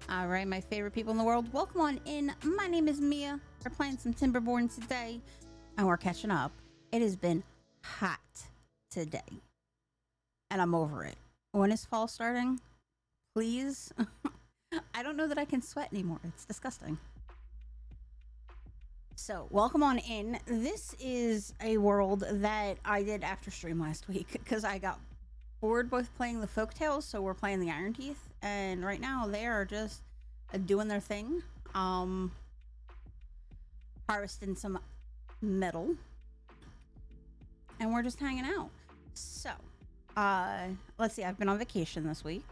All right, my favorite people in the world, welcome on in. My name is Mia. We're playing some Timberborn today, and we're catching up. It has been hot today, and I'm over it. When is fall starting? Please. I don't know that I can sweat anymore. It's disgusting. So, welcome on in. This is a world that I did after stream last week because I got bored both playing the folktales, so we're playing the Iron Teeth, and right now they are just doing their thing. Um, Harvesting some metal, and we're just hanging out. So, let's see. I've been on vacation this week,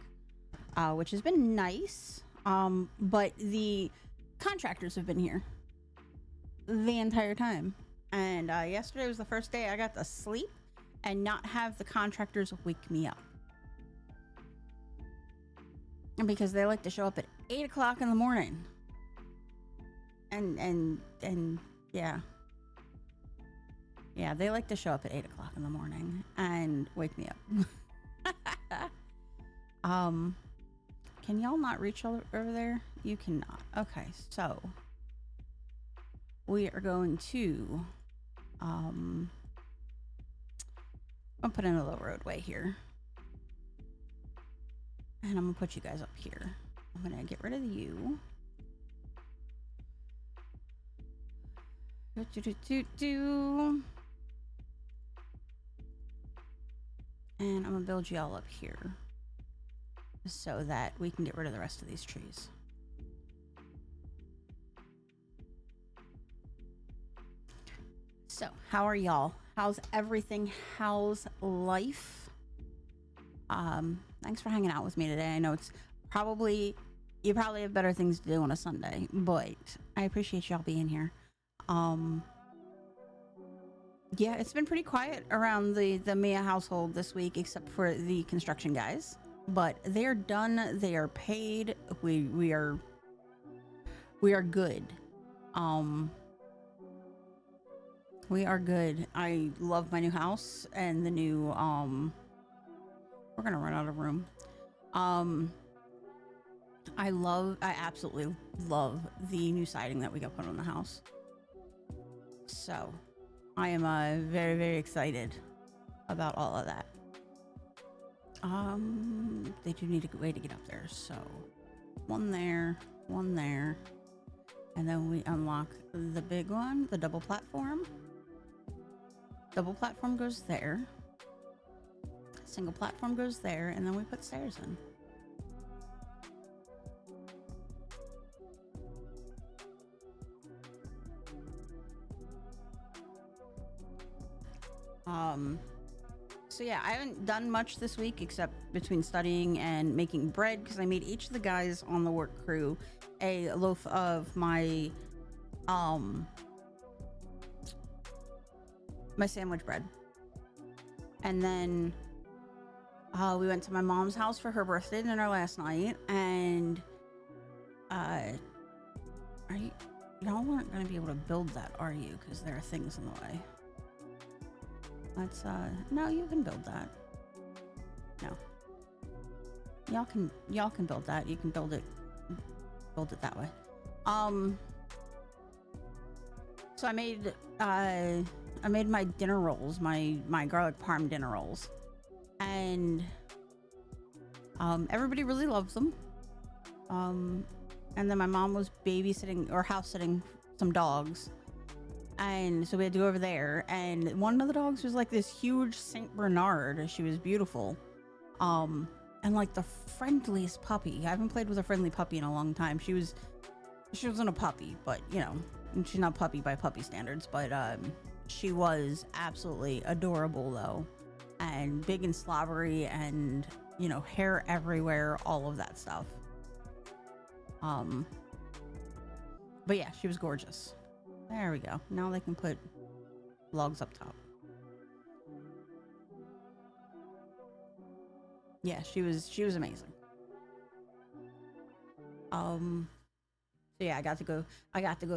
which has been nice. But the contractors have been here the entire time, and yesterday was the first day I got to sleep and not have the contractors wake me up. And because they like to show up at 8 o'clock in the morning. And yeah. Yeah, they like to show up at 8 o'clock in the morning and wake me up. Can y'all not reach over there? You cannot. Okay, so we are going to I'll put in a little roadway here. And I'm gonna put you guys up here. I'm gonna get rid of you. And I'm gonna build you all up here so that we can get rid of the rest of these trees. So, how are y'all? How's everything? How's life? Thanks for hanging out with me today. I know it's you probably have better things to do on a Sunday, but I appreciate y'all being here. Yeah, it's been pretty quiet around the Mia household this week, except for the construction guys. But they're done. They are paid. We are good. We are good. I love my new house and the new we're gonna run out of room. I absolutely love the new siding that we got put on the house. So I am very, very excited about all of that. They do need a way to get up there, so one there, and then we unlock the big one, the double platform. Double platform goes there. Single platform goes there, and then we put stairs in. So yeah, I haven't done much this week except between studying and making bread, because I made each of the guys on the work crew a loaf of my sandwich bread. And then we went to my mom's house for her birthday dinner last night, and y'all aren't gonna be able to build that, are you? Because there are things in the way. Let's no, you can build that. No, y'all can build that. You can build it that way. So I made my dinner rolls, my garlic parm dinner rolls, and everybody really loves them. And then my mom was babysitting or house sitting some dogs, and so we had to go over there, and one of the dogs was like this huge Saint Bernard. She was beautiful, and like the friendliest puppy. I haven't played with a friendly puppy in a long time. She wasn't a puppy, but you know, she's not puppy by puppy standards, but she was absolutely adorable though, and big and slobbery, and you know, hair everywhere, all of that stuff. But yeah, she was gorgeous. There we go. Now they can put logs up top. Yeah, she was amazing. So yeah, I got to go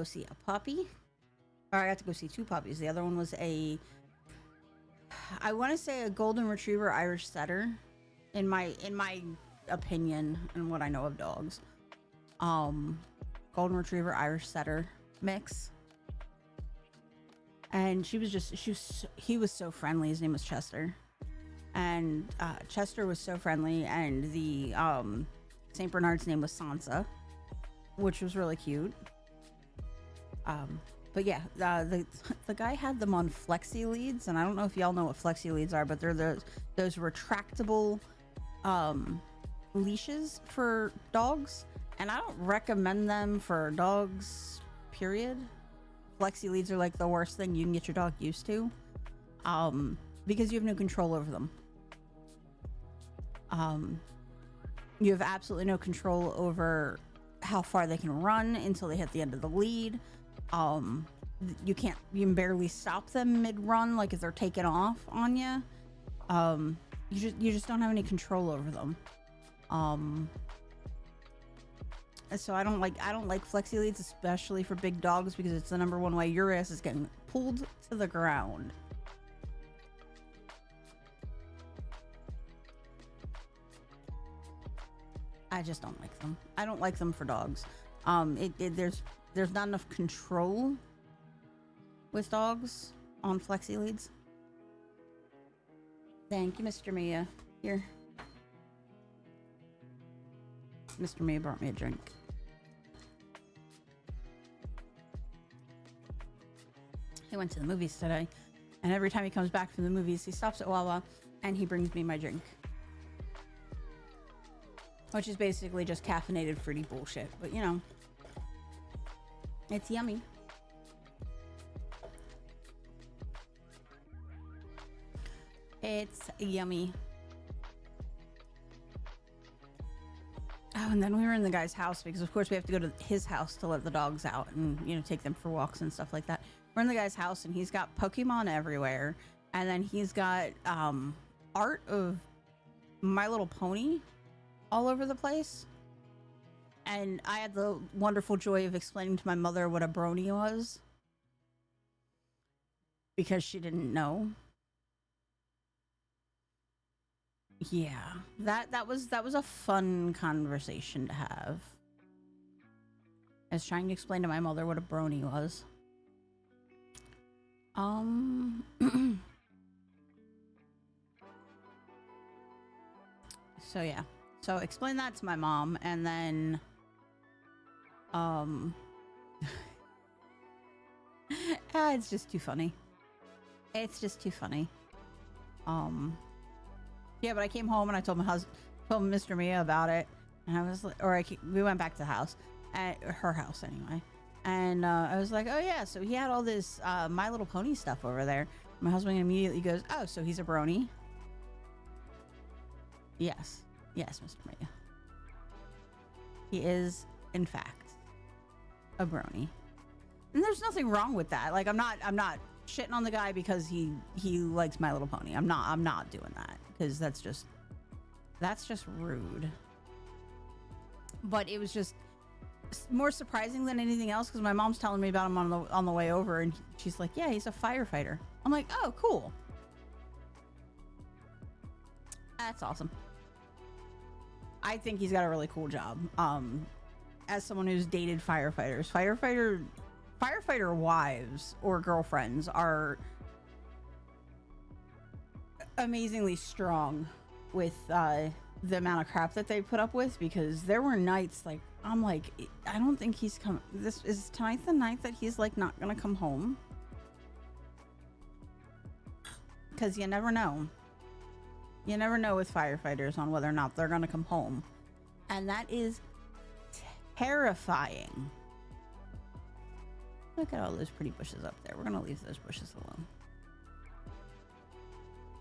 see a puppy. Or I got to go see two puppies. The other one was I want to say a golden retriever Irish setter, in my opinion and what I know of dogs. um, golden retriever Irish setter mix. And he was so friendly. His name was Chester. And Chester was so friendly, and the St. Bernard's name was Sansa, which was really cute. But yeah, the guy had them on flexi leads, and I don't know if y'all know what flexi leads are, but they're those retractable leashes for dogs, and I don't recommend them for dogs, period. Flexi leads are like the worst thing you can get your dog used to, because you have no control over them. You have absolutely no control over how far they can run until they hit the end of the lead. You can barely stop them mid-run, like if they're taking off on you. You just don't have any control over them. So I don't like flexi leads, especially for big dogs, because it's the number one way your ass is getting pulled to the ground. I just don't like them. I don't like them for dogs. There's not enough control with dogs on flexi leads. Thank you, Mr. Mia. Here. Mr. Mia brought me a drink. He went to the movies today, and every time he comes back from the movies, he stops at Wawa and he brings me my drink. Which is basically just caffeinated fruity bullshit, but you know, it's yummy. It's yummy. Oh, and then we were in the guy's house because of course we have to go to his house to let the dogs out and, you know, take them for walks and stuff like that. We're in the guy's house and he's got Pokemon everywhere, and then he's got art of My Little Pony all over the place. And I had the wonderful joy of explaining to my mother what a brony was, because she didn't know. Yeah, that was a fun conversation to have. I was trying to explain to my mother what a brony was. So yeah. So explain that to my mom, and then it's just too funny. It's just too funny. Yeah, but I came home and I told told Mr. Mia about it, and I was like, we went back to the house, at her house anyway, and I was like, oh yeah, so he had all this My Little Pony stuff over there. My husband immediately goes, oh, so he's a brony? Yes, Mr. Mia. He is, in fact, a brony, and there's nothing wrong with that. Like, I'm not shitting on the guy because he likes My Little Pony. I'm not doing that, because that's just rude. But it was just more surprising than anything else, because my mom's telling me about him on the way over, and she's like, yeah, he's a firefighter. I'm like, oh, cool. That's awesome. I think he's got a really cool job. As someone who's dated firefighters, firefighter wives or girlfriends are amazingly strong with the amount of crap that they put up with, because there were nights like, I'm like, I don't think he's come. This is tonight the night that he's like not gonna come home, because you never know. You never know with firefighters on whether or not they're gonna come home, and that is terrifying. Look at all those pretty bushes up there. We're gonna leave those bushes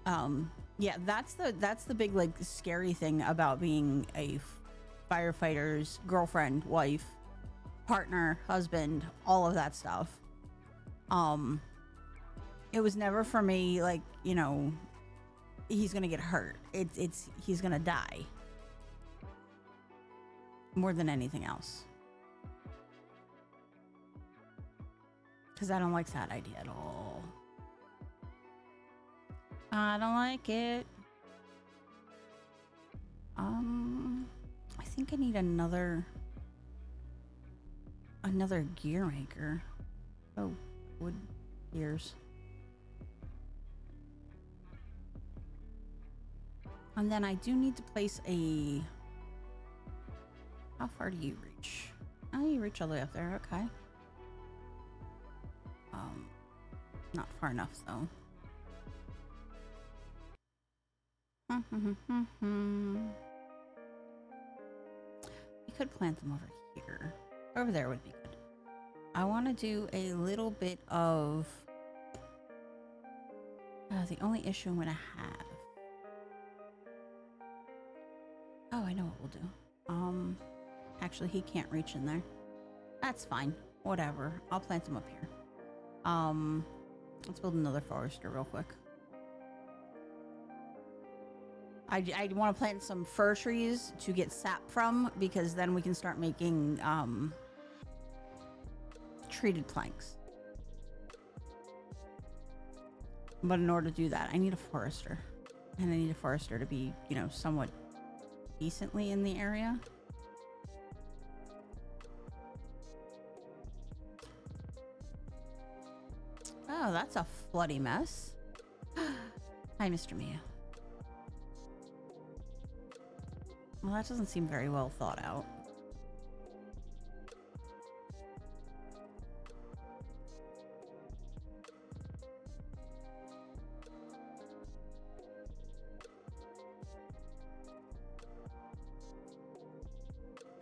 alone. Yeah, that's the big, like, scary thing about being a firefighter's girlfriend, wife, partner, husband, all of that stuff. It was never for me like, you know, he's gonna get hurt. It's he's gonna die more than anything else. Because I don't like that idea at all. I don't like it. I think I need another Another gear maker. Oh, wood gears. And then I do need to place a... How far do you reach? Oh, you reach all the way up there. Okay. Not far enough, though. We could plant them over here. Over there would be good. I want to do a little bit of... the only issue I'm going to have... Oh, I know what we'll do. Actually, he can't reach in there. That's fine. Whatever. I'll plant them up here. Let's build another forester real quick. I want to plant some fir trees to get sap from, because then we can start making treated planks. But in order to do that, I need a forester. And I need a forester to be, you know, somewhat decently in the area. Oh, that's a floody mess. Hi, Mr. Mia. Well, that doesn't seem very well thought out.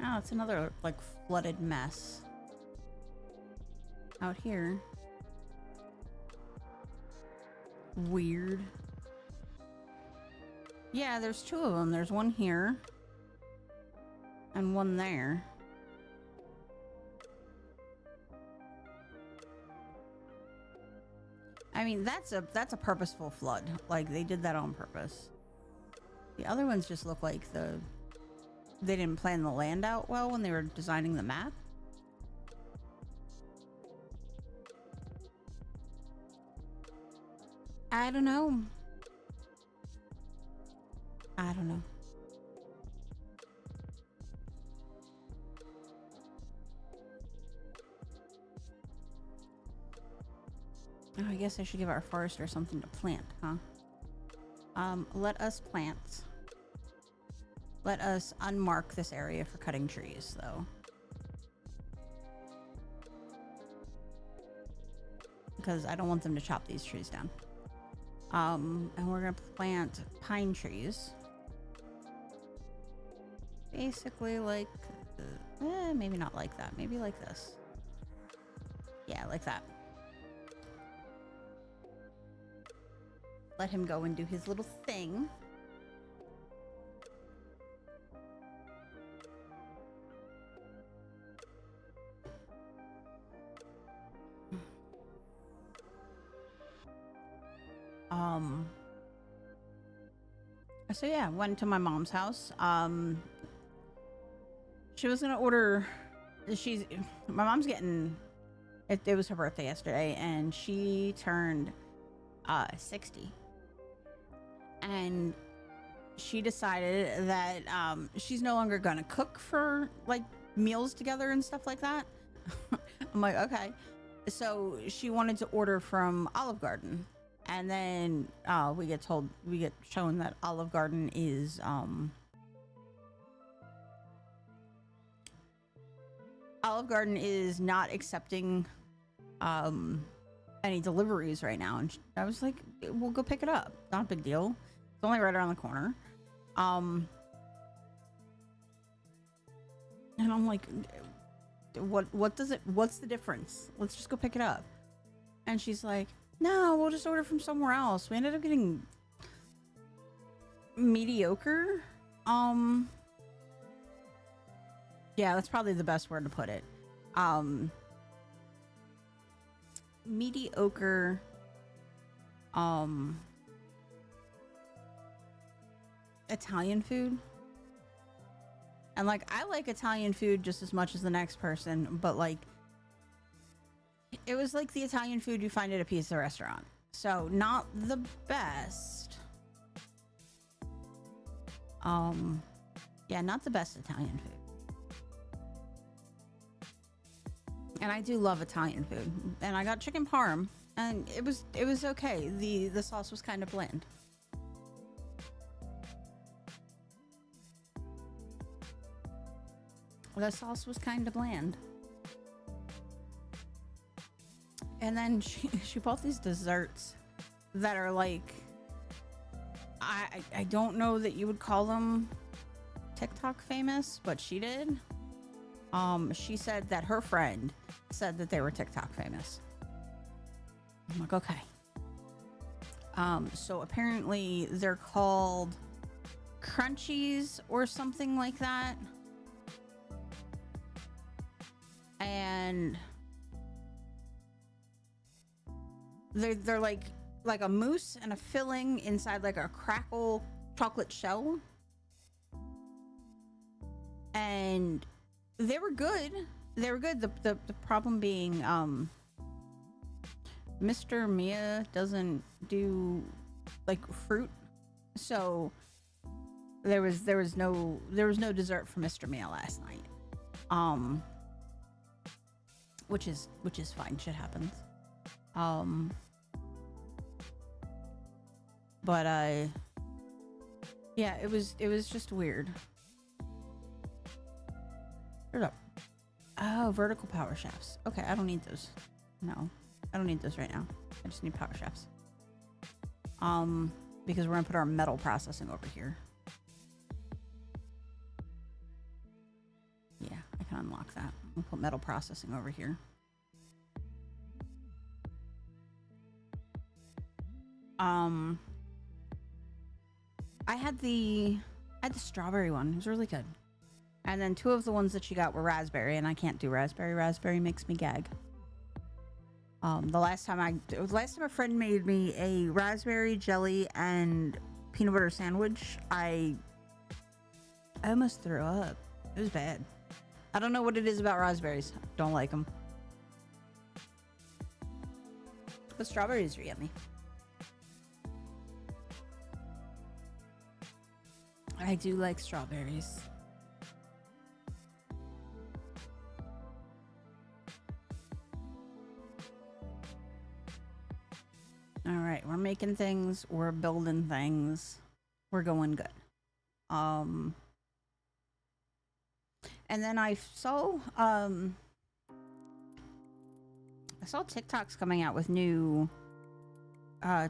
Oh, it's another, like, flooded mess. Out here. Weird. Yeah, there's two of them. There's one here. And one there. I mean, that's a purposeful flood. Like, they did that on purpose. The other ones just look like they didn't plan the land out well when they were designing the map. I don't know. I don't know. Oh, I guess I should give our forester something to plant, huh? Let us plant. Let us unmark this area for cutting trees, though. Because I don't want them to chop these trees down. And we're gonna plant pine trees. Basically like, maybe not like that. Maybe like this. Yeah, like that. Let him go and do his little thing. So yeah, went to my mom's house. She was gonna order. My mom's getting. It was her birthday yesterday, and she turned 60. And she decided that she's no longer gonna cook for like meals together and stuff like that. I'm like, okay. So she wanted to order from Olive Garden. And then we get shown that Olive Garden is not accepting any deliveries right now. And I was like, we'll go pick it up. Not a big deal. It's only right around the corner. And I'm like, what's the difference? Let's just go pick it up. And she's like, no, we'll just order from somewhere else. We ended up getting mediocre. Yeah, that's probably the best word to put it. Mediocre. Italian food. And like, I like Italian food just as much as the next person, but like, it was like the Italian food you find at a pizza restaurant. So not the best. Yeah, not the best Italian food. And I do love Italian food. And I got chicken parm, and it was okay. The sauce was kind of bland. The sauce was kind of bland. And then she bought these desserts that are like, I don't know that you would call them TikTok famous, but she did. She said that her friend said that they were TikTok famous. I'm like, okay. So apparently they're called crunchies or something like that. And they're like a mousse and a filling inside like a crackle chocolate shell. And they were good. They were good. The problem being Mr. Mia doesn't do like fruit. So there was no dessert for Mr. Mia last night. Which is fine. Shit happens. But yeah, it was just weird. Hold up. Oh, vertical power shafts. Okay, I don't need those. No, I don't need those right now. I just need power shafts. Because we're gonna put our metal processing over here. Yeah, I can unlock that. We'll put metal processing over here. I had the strawberry one. It was really good. And then two of the ones that she got were raspberry, and I can't do raspberry. Raspberry makes me gag. The last time a friend made me a raspberry jelly and peanut butter sandwich, I almost threw up. It was bad. I don't know what it is about raspberries. Don't like them. But strawberries are yummy. I do like strawberries. All right, we're making things, we're building things, we're going good. And then I saw TikToks coming out with new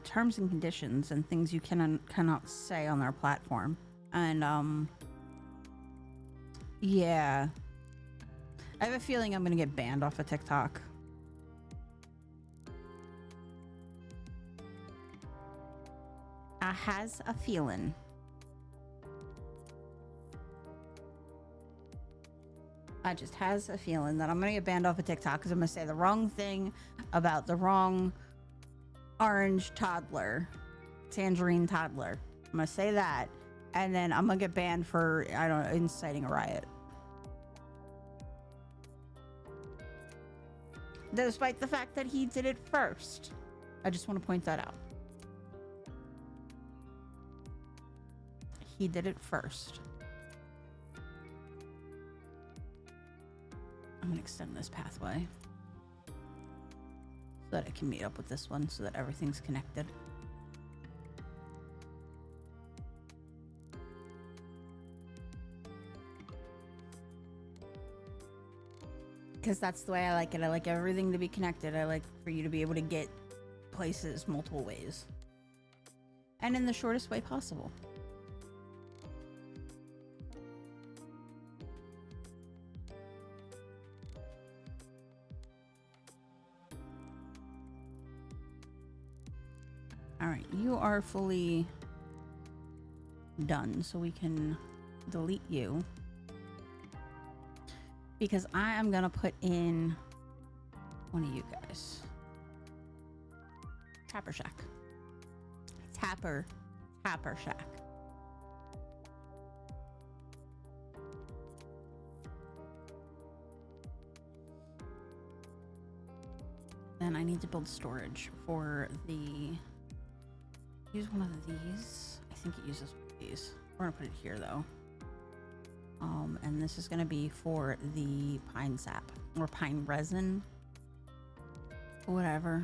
terms and conditions and things you cannot say on their platform. And yeah, I have a feeling I'm gonna get banned off of TikTok. I has a feeling. I just has a feeling that I'm gonna get banned off of TikTok because I'm gonna say the wrong thing about the wrong orange toddler, tangerine toddler. I'm gonna say that, and then I'm gonna get banned for, I don't know, inciting a riot. Despite the fact that he did it first. I just want to point that out. He did it first. I'm gonna extend this pathway so that I can meet up with this one so that everything's connected. Because that's the way I like it. I like everything to be connected. I like for you to be able to get places multiple ways. And in the shortest way possible. Alright, you are fully done, so we can delete you. Because I am gonna put in one of you guys. Tapper Shack. Tapper Shack. Then I need to build storage for the... Use one of these. I think it uses one of these. We're gonna put it here though. And this is going to be for the pine sap or pine resin, whatever.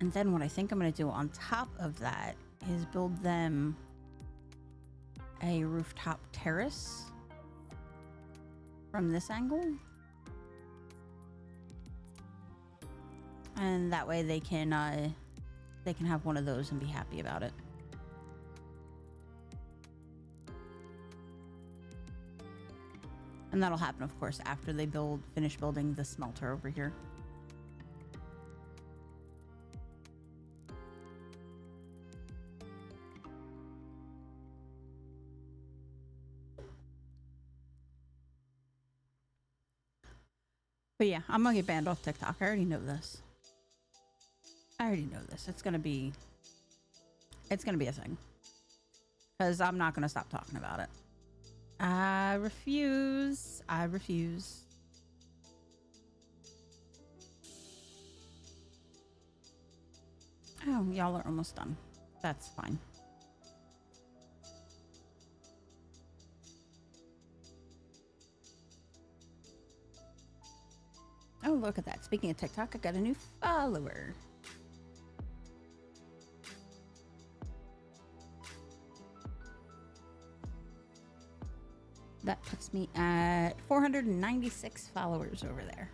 And then what I think I'm going to do on top of that is build them a rooftop terrace from this angle. And that way they can have one of those and be happy about it. And that'll happen, of course, after they finish building the smelter over here. But yeah, I'm gonna get banned off TikTok. I already know this. It's gonna be a thing. Because I'm not gonna stop talking about it. I refuse. Oh, y'all are almost done. That's fine. Oh, look at that. Speaking of TikTok, I got a new follower. That puts me at 496 followers over there,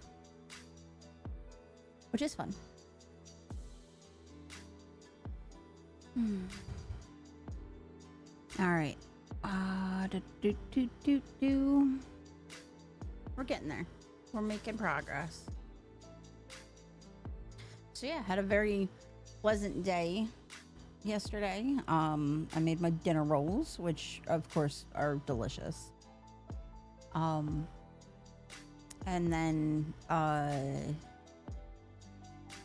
which is fun. All right. We're getting there. We're making progress. So yeah, had a very pleasant day yesterday. I made my dinner rolls, which of course are delicious. And then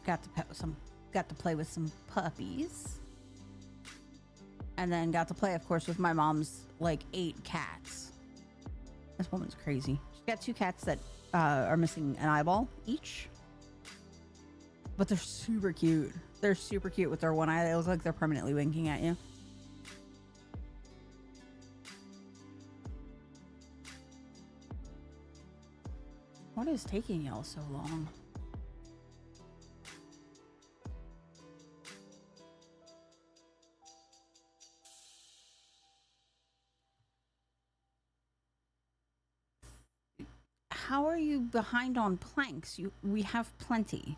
got to play with some puppies. And then got to play, of course, with my mom's like 8 cats. This woman's crazy. She's got 2 cats that are missing an eyeball each. But they're super cute. They're super cute with their one eye. They look like they're permanently winking at you. What is taking y'all so long? How are you behind on planks? We have plenty.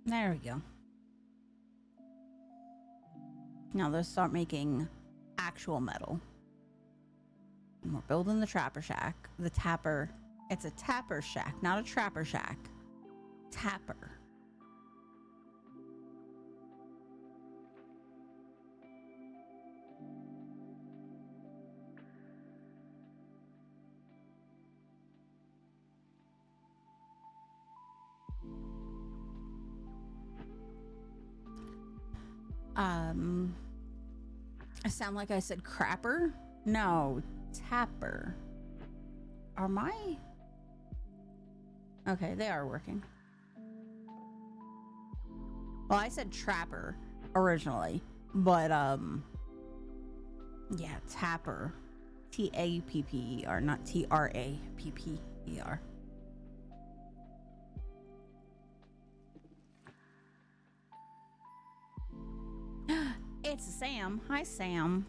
There we go. Now let's start making actual metal. And we're building the trapper shack. The tapper. It's a tapper shack, not a trapper shack. Tapper. I sound like I said crapper? No, tapper. Are my... Okay, they are working. Well, I said trapper originally, but yeah, tapper. T-A-P-P-E-R, not T-R-A-P-P-E-R. It's Sam. Hi, Sam.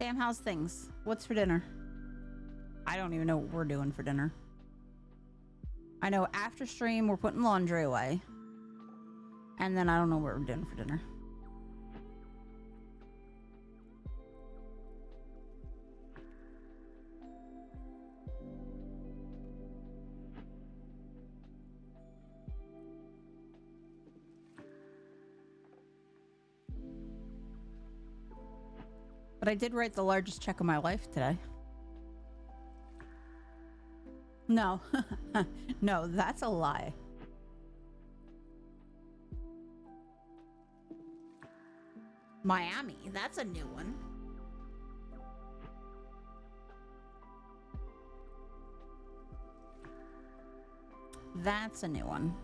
Sam, how's things? What's for dinner? I don't even know what we're doing for dinner. I know after stream we're putting laundry away. And then I don't know what we're doing for dinner. But I did write the largest check of my life today. No. No, that's a lie. Miami, that's a new one. That's a new one.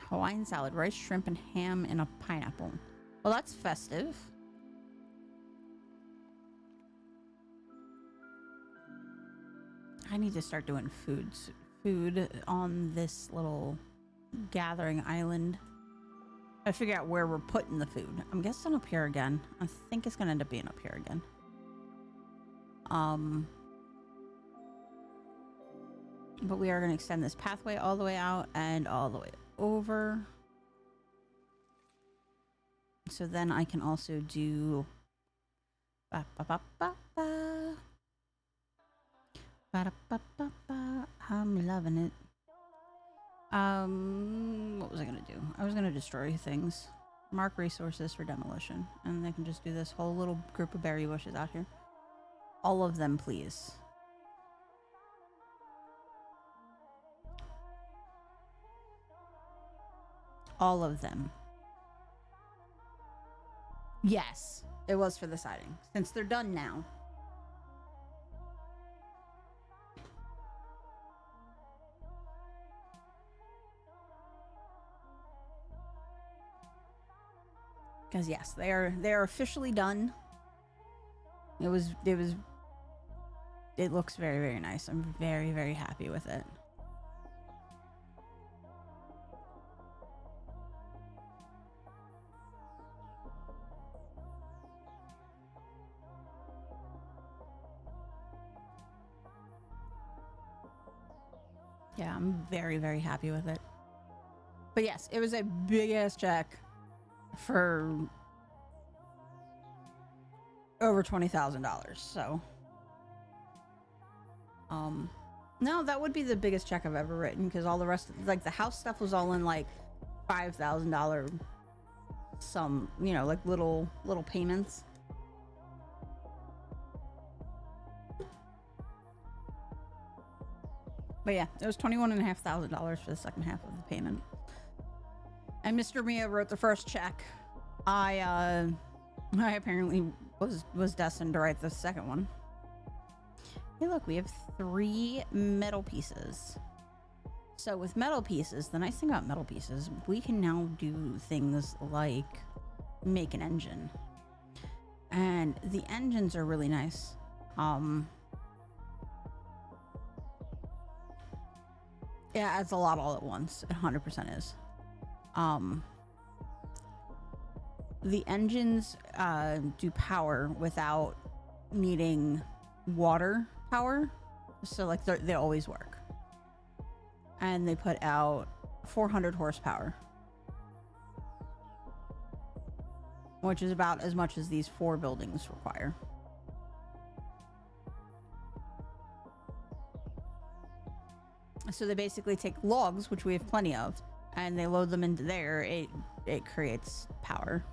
Hawaiian salad, rice, shrimp, and ham and a pineapple. Well, that's festive. I need to start doing food on this little gathering island. I figure out where we're putting the food. I'm guessing up here again. I think it's gonna end up being up here again. But we are gonna extend this pathway all the way out and all the way over. So then I can also do I'm loving it. What was I gonna do? I was gonna destroy things. Mark resources for demolition. And they can just do this whole little group of berry bushes out here. All of them, please. All of them. Yes, it was for the siding. Since they're done now. Because yes, they are officially done. It looks very, very nice. I'm very, very happy with it. Yeah, I'm very, very happy with it. But yes, it was a big ass check for over $20,000. So, no, that would be the biggest check I've ever written, because all the rest, like the house stuff, was all in like $5,000 some, you know, like little payments. But yeah, it was $21,500 for the second half of the payment. And Mr. Mia wrote the first check. I apparently was destined to write the second one. Hey, look, we have 3 metal pieces. So with metal pieces, the nice thing about metal pieces, we can now do things like make an engine. And the engines are really nice. Yeah, it's a lot all at once. It 100% is. The engines do power without needing water power. So like they always work. And they put out 400 horsepower. Which is about as much as these 4 buildings require. So they basically take logs, which we have plenty of, and they load them into there. It creates power.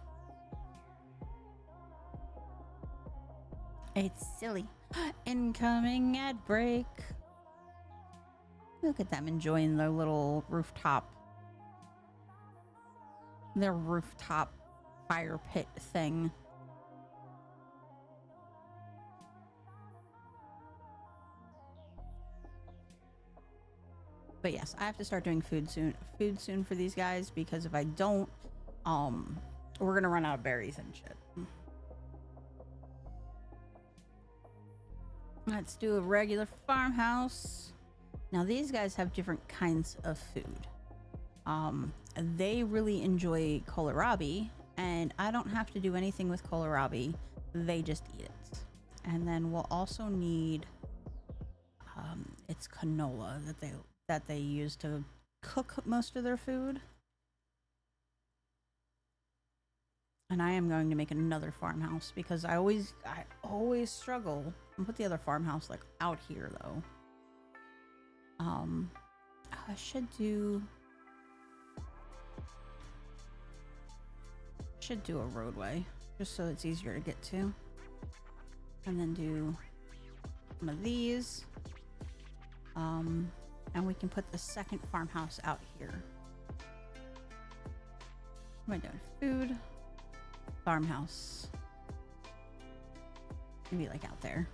It's silly. Incoming ad break. Look at them enjoying their little rooftop fire pit thing. But yes, I have to start doing food soon for these guys, because if I don't, we're gonna run out of berries and shit. Let's do a regular farmhouse. Now these guys have different kinds of food. They really enjoy kohlrabi, and I don't have to do anything with kohlrabi. They just eat it. And then we'll also need it's canola that they use to cook most of their food. And I am going to make another farmhouse, because I always struggle. I'll put the other farmhouse like out here though. I should do a roadway just so it's easier to get to. And then do one of these. And we can put the second farmhouse out here. What am I doing? Food. Farmhouse. Maybe like out there.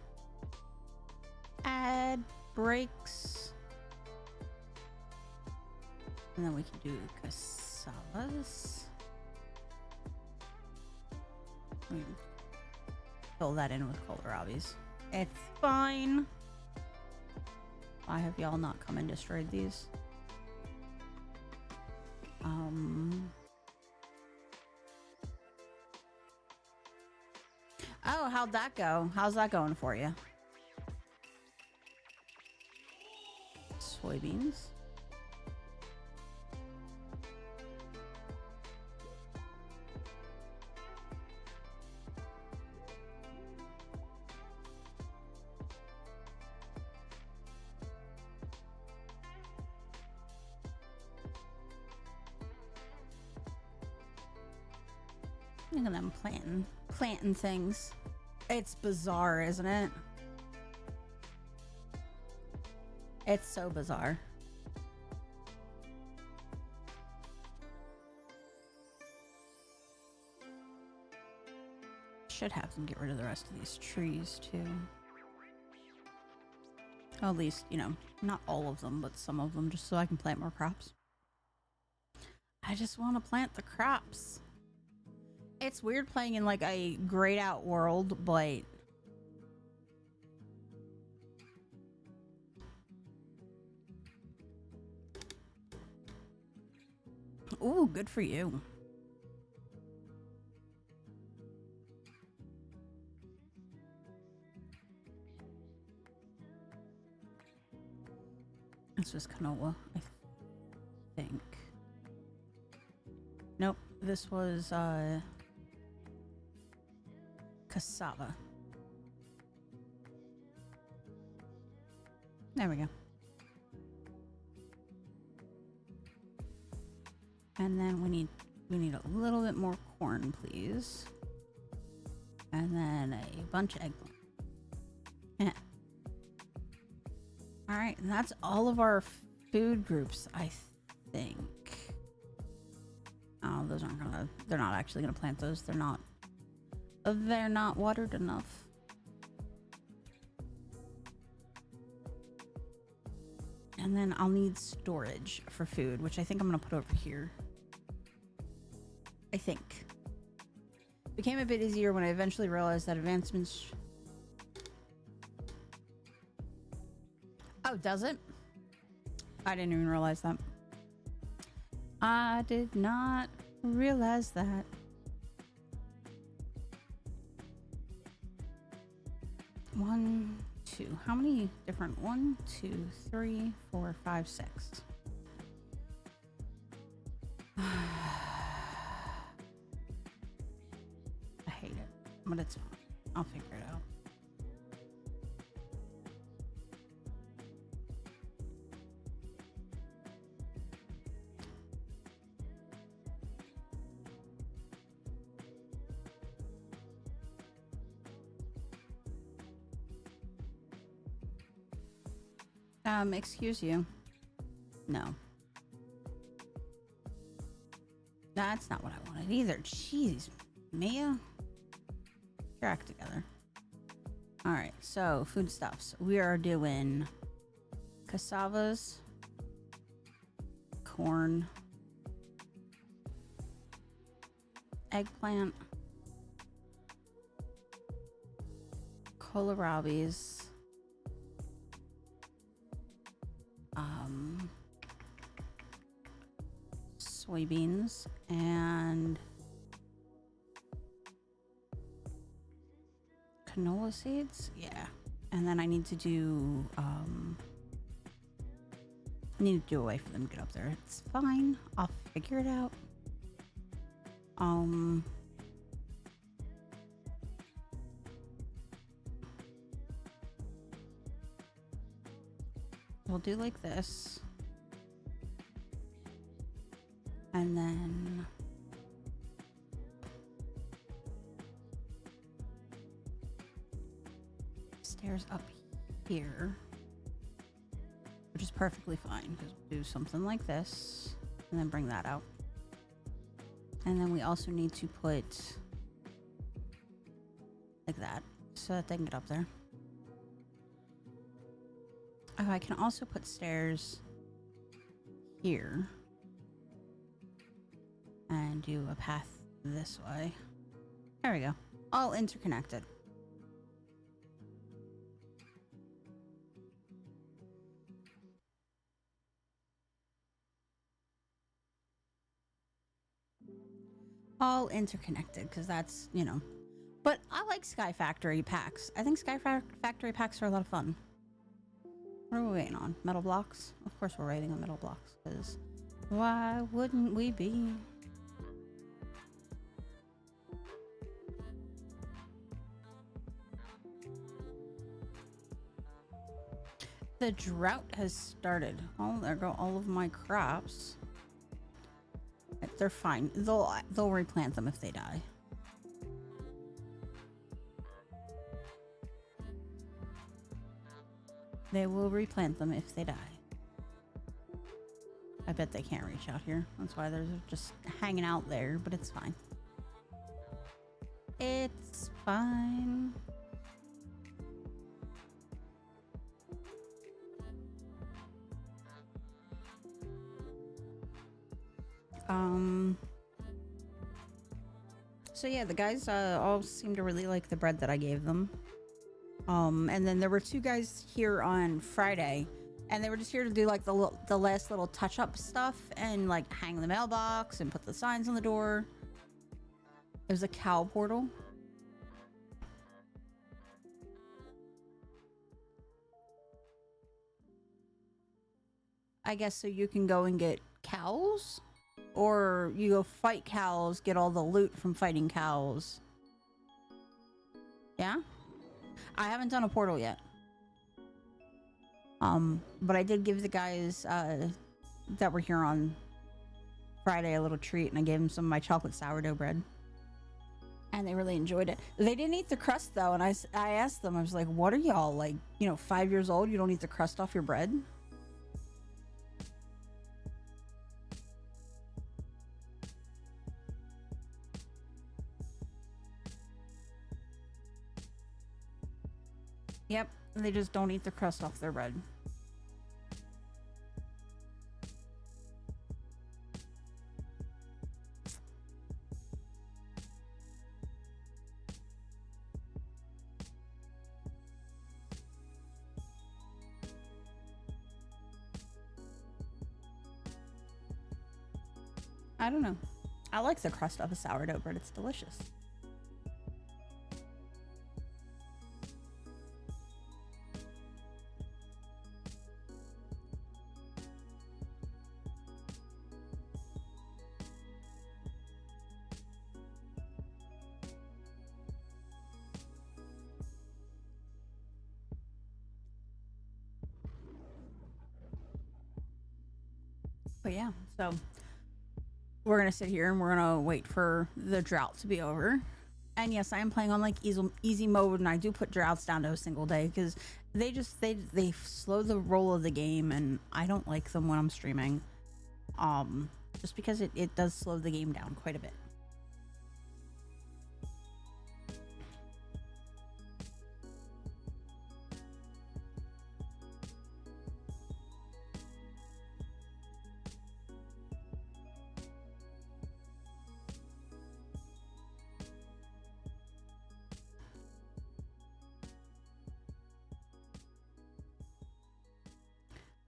Add breaks. And then we can do cassavas. Fill that in with kohlrabies. It's fine. Why have y'all not come and destroyed these? Oh, how'd that go? How's that going for you? Soybeans. Look at them planting things. It's bizarre, isn't it? It's so bizarre. Should have them get rid of the rest of these trees too. Well, at least, you know, not all of them, but some of them, just so I can plant more crops. I just want to plant the crops. It's weird playing in like a grayed out world, but ooh, good for you. This was canola, I think. Nope, this was cassava. There we go. And then we need a little bit more corn, please. And then a bunch of eggplant. Yeah. All right, and that's all of our food groups, I think. Oh, those aren't gonna, they're not actually gonna plant those. They're not watered enough. And then I'll need storage for food, which I think I'm gonna put over here. I think. Became a bit easier when I eventually realized that advancements... Oh, does it? I didn't even realize that. I did not realize that. One, two. How many different? 1, 2, 3, 4, 5, 6. I hate it, but it's fine. I'll figure it out. Excuse you. No. That's not what I wanted either. Jeez, Mia. Get your act together. Alright, so foodstuffs. We are doing cassavas, corn, eggplant, kohlrabies, soybeans, and canola seeds. Yeah, and then I need to do I need to do a way for them to get up there. It's fine, I'll figure it out. We'll do like this. And then stairs up here, which is perfectly fine because we'll do something like this and then bring that out. And then we also need to put like that. so that they can get up there. Oh, I can also put stairs here and do a path this way. There we go. All interconnected. All interconnected, because that's, you know. But I like Sky Factory packs. I think Sky Factory packs are a lot of fun. What are we waiting on? Metal blocks? Of course we're waiting on metal blocks, because why wouldn't we be? The drought has started. Oh, there go all of my crops. They're fine. They'll replant them if they die. They will replant them if they die. I bet they can't reach out here. That's why they're just hanging out there, but it's fine. It's fine. So yeah, the guys all seem to really like the bread that I gave them. And then there were two guys here on Friday, and they were just here to do like the last little touch-up stuff and like hang the mailbox and put the signs on the door. It was a cow portal. I guess so you can go and get cows? Or you go fight cows, get all the loot from fighting cows. Yeah? I haven't done a portal yet. But I did give the guys that were here on Friday a little treat, and I gave them some of my chocolate sourdough bread. And they really enjoyed it. They didn't eat the crust though, and I asked them, I was like, what are y'all, like, 5 years old? You don't eat the crust off your bread? Yep, they just don't eat the crust off their bread. I don't know. I like the crust of a sourdough bread. It's delicious. But yeah, so we're gonna sit here and we're gonna wait for the drought to be over. And yes, I am playing on like easy mode, and I do put droughts down to a single day because they slow the roll of the game, and I don't like them when I'm streaming. Just because it does slow the game down quite a bit.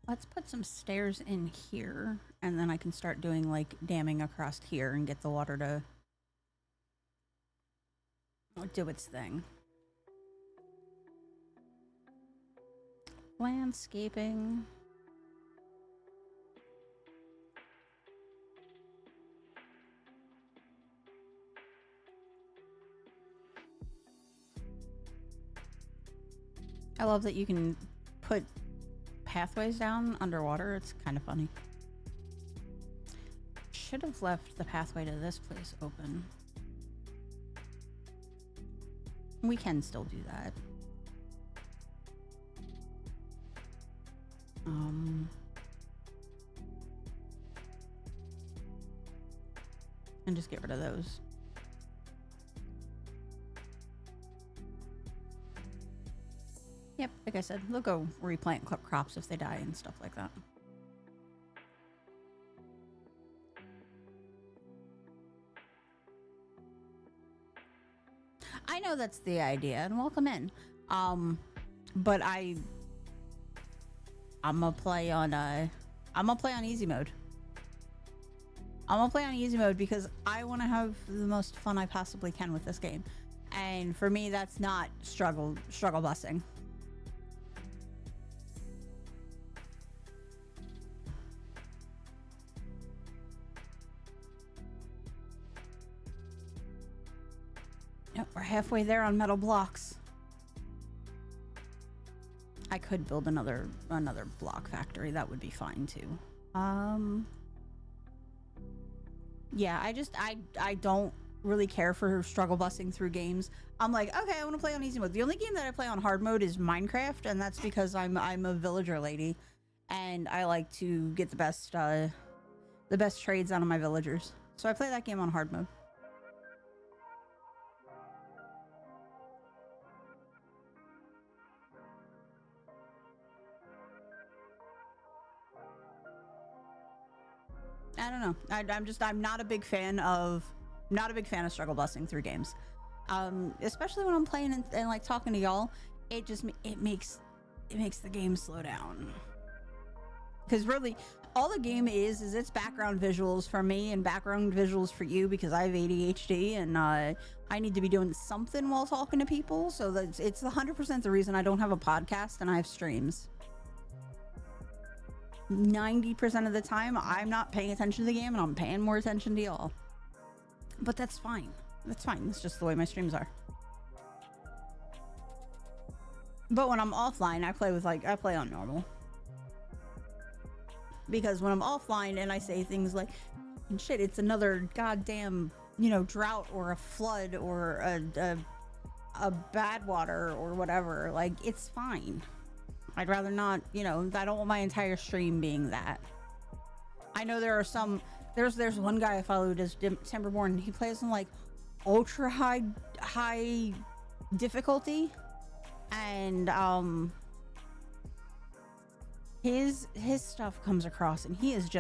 Let's put some stairs in here, and then I can start doing like damming across here and get the water to do its thing. Landscaping. I love that you can put pathways down underwater. It's kind of funny. Should have left the pathway to this place open. We can still do that. And just get rid of those. Yep, like I said, they'll go replant crops if they die and stuff like that. I know that's the idea, and welcome in. But I'm gonna play on easy mode. I'm gonna play on easy mode because I want to have the most fun I possibly can with this game, and for me, that's not struggle busing. Yep, we're halfway there on metal blocks. I could build another block factory. That would be fine too. Yeah, I don't really care for struggle busing through games. I'm like, okay, I want to play on easy mode. The only game that I play on hard mode is Minecraft, and that's because I'm a villager lady, and I like to get the best trades out of my villagers. So I play that game on hard mode. I don't know. I'm not a big fan of struggle busing through games. Especially when I'm playing and like talking to y'all, it makes the game slow down. Because really, all the game is it's background visuals for me and background visuals for you because I have ADHD and I need to be doing something while talking to people. So it's 100% the reason I don't have a podcast and I have streams. 90% of the time, I'm not paying attention to the game and I'm paying more attention to y'all. But that's fine. That's fine. It's just the way my streams are. But when I'm offline, I play on normal. Because when I'm offline and I say things like, shit, it's another goddamn, drought or a flood or a bad water or whatever, like, it's fine. I'd rather not, I don't want my entire stream being that. I know there are there's one guy I followed as Timberborn. He plays on like ultra high difficulty, and his stuff comes across and he is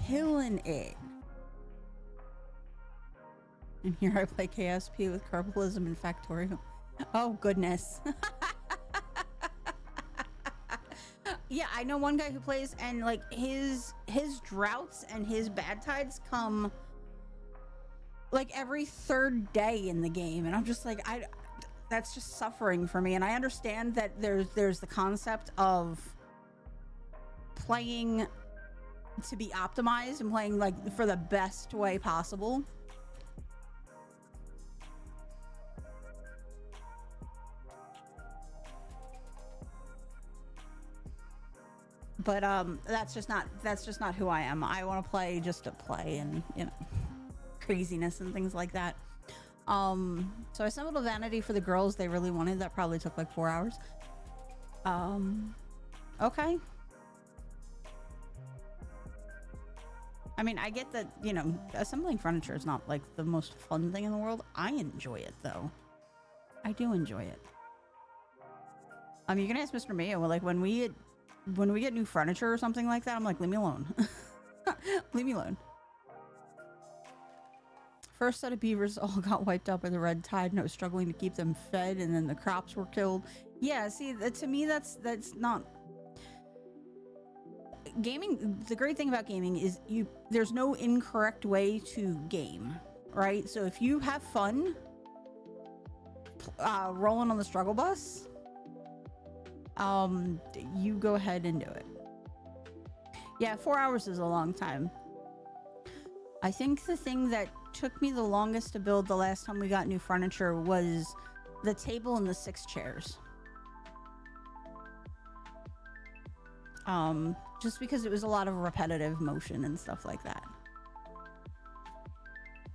killing it. And here I play KSP with Carpalism and Factorial. Oh goodness. Yeah, I know one guy who plays and like his droughts and his bad tides come like every third day in the game, and I'm just like, that's just suffering for me. And I understand that there's the concept of playing to be optimized and playing like for the best way possible. But that's just not who I am. I want to play just to play and craziness and things like that. So I assembled a vanity for the girls they really wanted. That probably took like 4 hours. Okay. I mean, I get that, assembling furniture is not like the most fun thing in the world. I enjoy it though. I do enjoy it. You can ask Mr. Mayo, like when we get new furniture or something like that, I'm like, leave me alone. Leave me alone. First set of beavers all got wiped out by the red tide, and I was struggling to keep them fed, and then the crops were killed. Yeah, see, to me, that's not... Gaming, the great thing about gaming is there's no incorrect way to game, right? So if you have fun rolling on the struggle bus, you go ahead and do it. Yeah, 4 hours is a long time. I think the thing that took me the longest to build the last time we got new furniture was the table and the 6 chairs. Just because it was a lot of repetitive motion and stuff like that.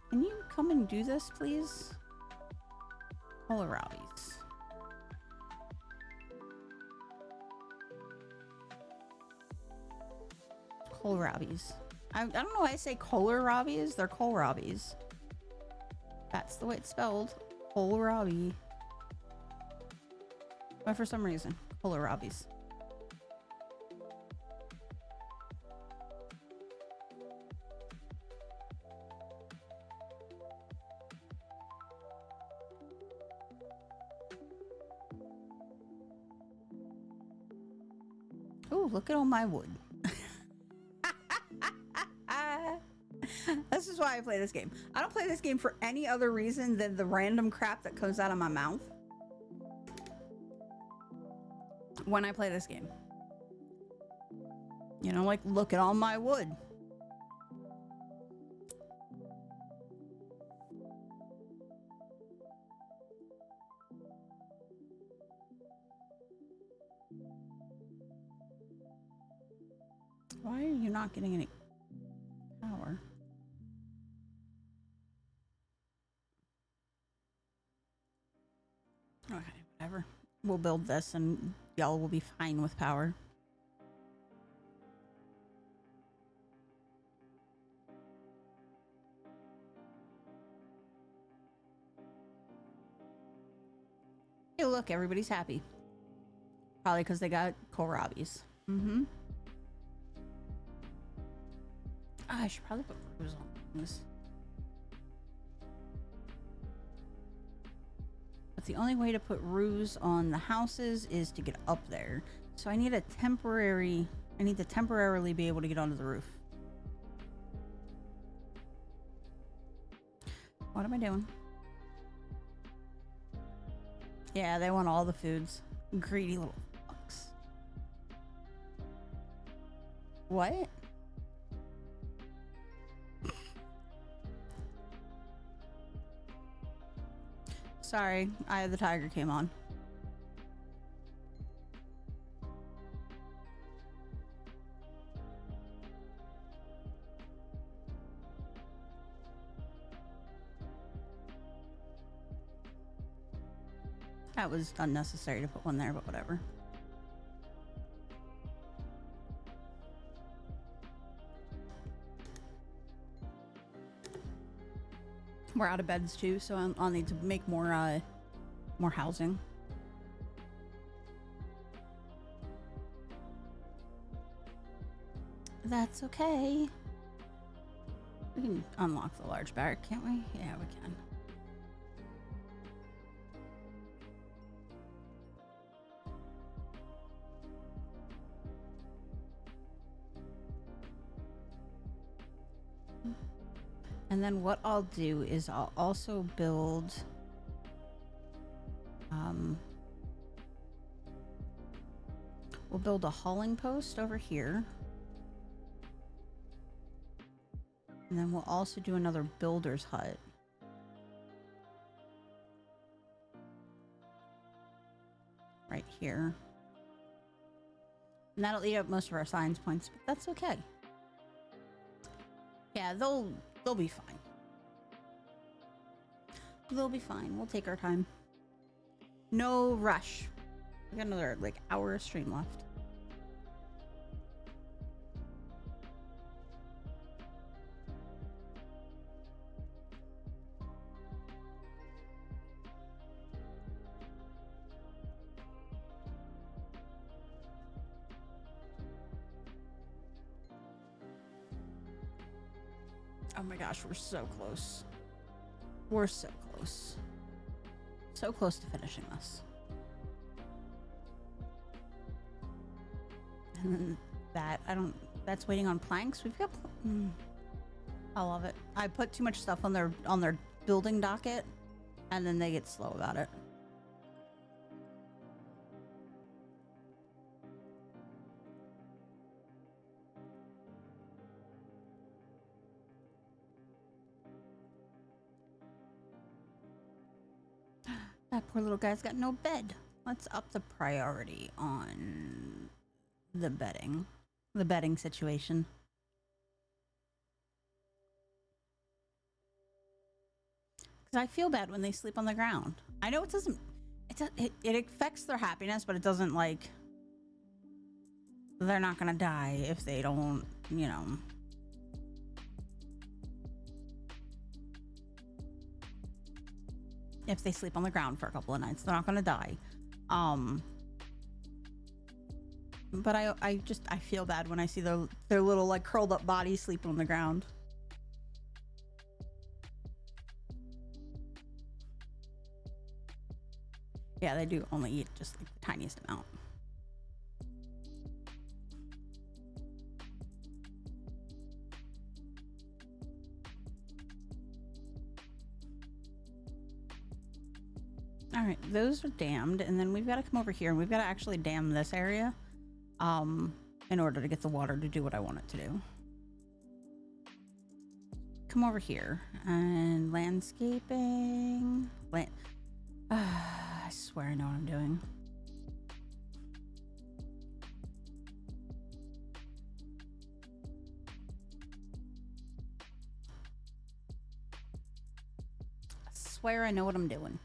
Can you come and do this, please? Kohlrabies. Kohlrabies. I don't know why I say kohlrabies. They're kohlrabies. That's the way it's spelled. Kohlrabi. but for some reason, kohlrabies. Oh, look at all my wood. This is why I play this game. I don't play this game for any other reason than the random crap that comes out of my mouth when I play this game. You know, like, look at all my wood. Why are you not getting any power? Okay, whatever. We'll build this and y'all will be fine with power. Hey, look, everybody's happy. Probably because they got kohlrabies. Mm-hmm. I should probably put roofs on this. But the only way to put roofs on the houses is to get up there. So I need to temporarily be able to get onto the roof. What am I doing? Yeah, they want all the foods. Greedy little fucks. What? Sorry, Eye of the Tiger came on. That was unnecessary to put one there, but whatever. We're out of beds too, so I'll need to make more housing. That's okay. We can unlock the large barrack, can't we? Yeah, we can. And then what I'll do is I'll also build we'll build a hauling post over here. And then we'll also do another builder's hut. Right here. And that'll eat up most of our science points, but that's okay. Yeah, they'll be fine. They'll be fine. We'll take our time. No rush. We got another like hour of stream left. Oh my gosh, we're so close. We're so close. So close to finishing this. And then that, that's waiting on planks. We've got, I love it. I put too much stuff on their building docket and then they get slow about it. That poor little guy's got no bed. Let's up the priority on the bedding situation. Because I feel bad when they sleep on the ground. I know it affects their happiness, but it doesn't, like, they're not gonna die if they don't, you know. If they sleep on the ground for a couple of nights, they're not gonna die. Um, but I feel bad when I see their little like curled up bodies sleeping on the ground. Yeah, they do only eat just like the tiniest amount. All right, those are dammed, and then we've got to come over here and we've got to actually dam this area, in order to get the water to do what I want it to do. Come over here and landscaping. I swear I know what I'm doing. I swear I know what I'm doing.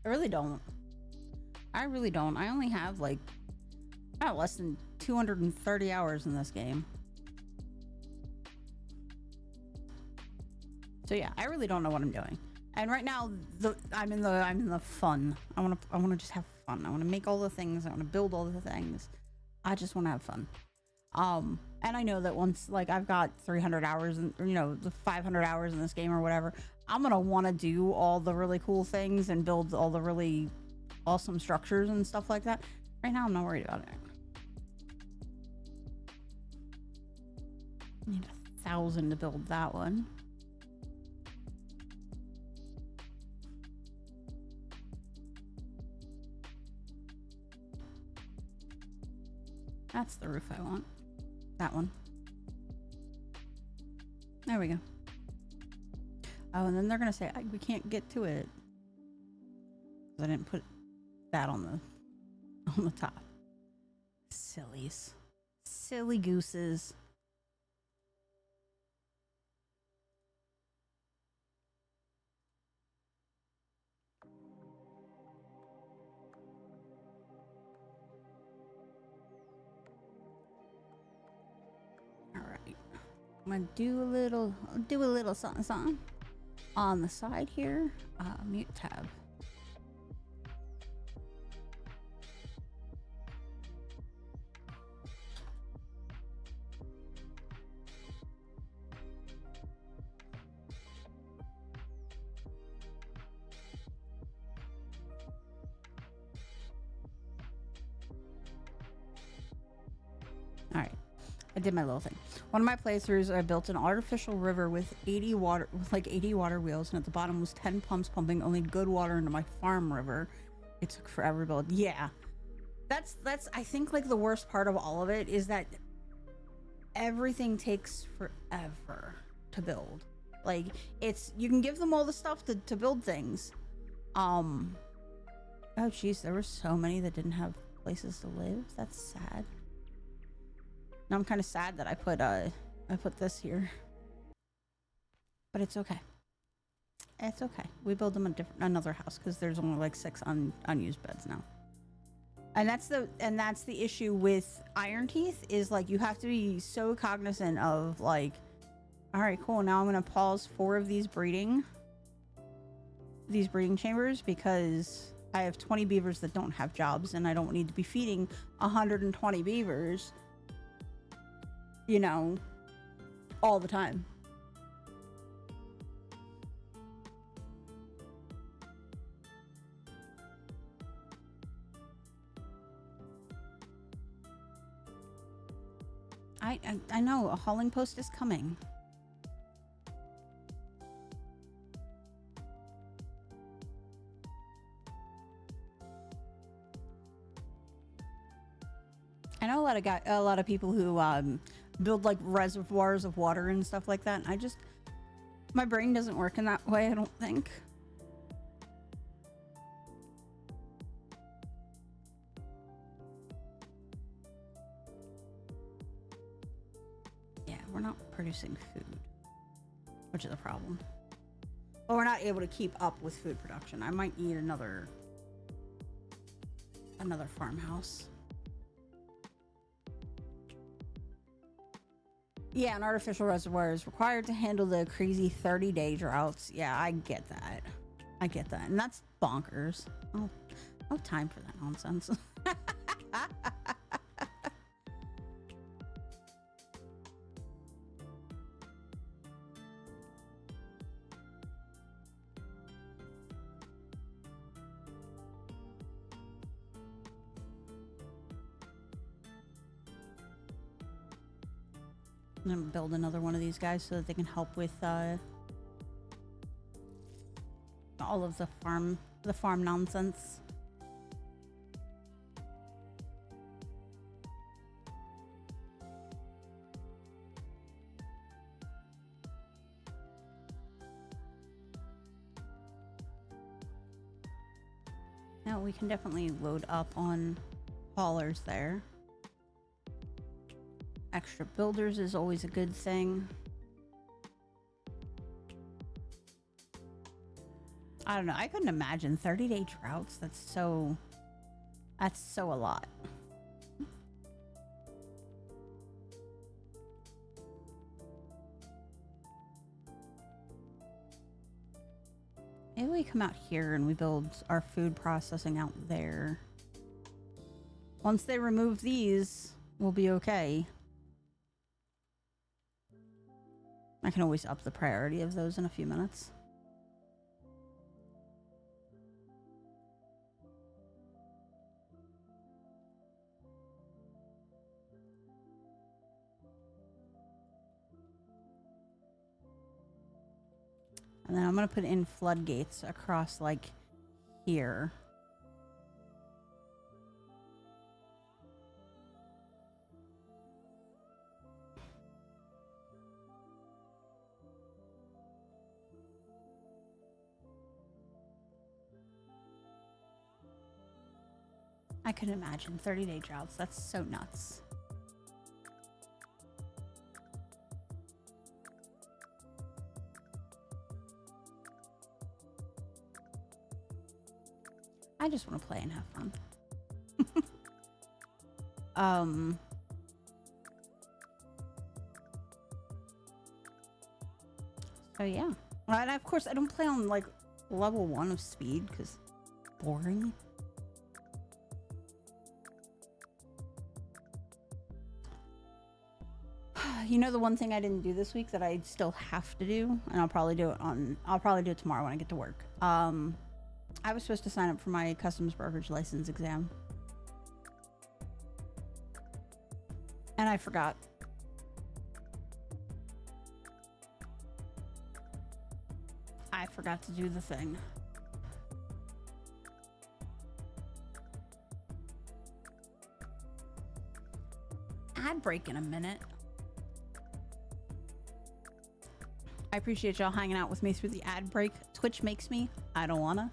I really don't. I really don't. I only have like less than 230 hours in this game. So yeah, I really don't know what I'm doing. And right now, I'm in the fun. I want to just have fun. I want to make all the things. I want to build all the things. I just want to have fun. And I know that once like I've got 300 hours and the 500 hours in this game or whatever, I'm gonna want to do all the really cool things and build all the really awesome structures and stuff like that. Right now, I'm not worried about it. I need 1,000 to build that one. That's the roof I want. That one. There we go. Oh, and then they're gonna say we can't get to it because I didn't put that on the top. Sillies, silly gooses. All right, I'm gonna do a little something on the side here. Mute tab. All right, I did my little thing. One of my playthroughs, I built an artificial river with 80 water wheels, and at the bottom was 10 pumps pumping only good water into my farm river. It took forever to build. Yeah, that's I think like the worst part of all of it is that everything takes forever to build. Like you can give them all the stuff to build things. Oh geez, there were so many that didn't have places to live. That's sad. Now I'm kind of sad that I put this here, but it's okay. It's okay. We build them another house because there's only like 6 unused beds now. And that's the issue with Iron Teeth is like you have to be so cognizant of like, all right, cool. Now I'm gonna pause 4 of these breeding chambers because I have 20 beavers that don't have jobs, and I don't need to be feeding 120 beavers, all the time. I know a hauling post is coming. I know a lot of people who build like reservoirs of water and stuff like that. And my brain doesn't work in that way, I don't think. Yeah, we're not producing food, which is a problem. But we're not able to keep up with food production. I might need another farmhouse. Yeah, an artificial reservoir is required to handle the crazy 30-day droughts. Yeah, I get that. And that's bonkers. Oh, No time for that nonsense. I'm gonna build another one of these guys so that they can help with all of the farm nonsense. Now we can definitely load up on haulers there. Extra builders is always a good thing. I don't know. I couldn't imagine 30-day droughts. That's so a lot. Maybe we come out here and we build our food processing out there. Once they remove these, we'll be okay. I can always up the priority of those in a few minutes. And then I'm going to put in floodgates across, like, here. I can imagine 30-day droughts. That's so nuts. I just want to play and have fun. So yeah. And of course, I don't play on like level 1 of speed because boring. You know the one thing I didn't do this week that I still have to do, and I'll probably do it tomorrow when I get to work. I was supposed to sign up for my customs brokerage license exam. And I forgot. I forgot to do the thing. Ad break in a minute. I appreciate y'all hanging out with me through the ad break. Twitch makes me. I don't wanna.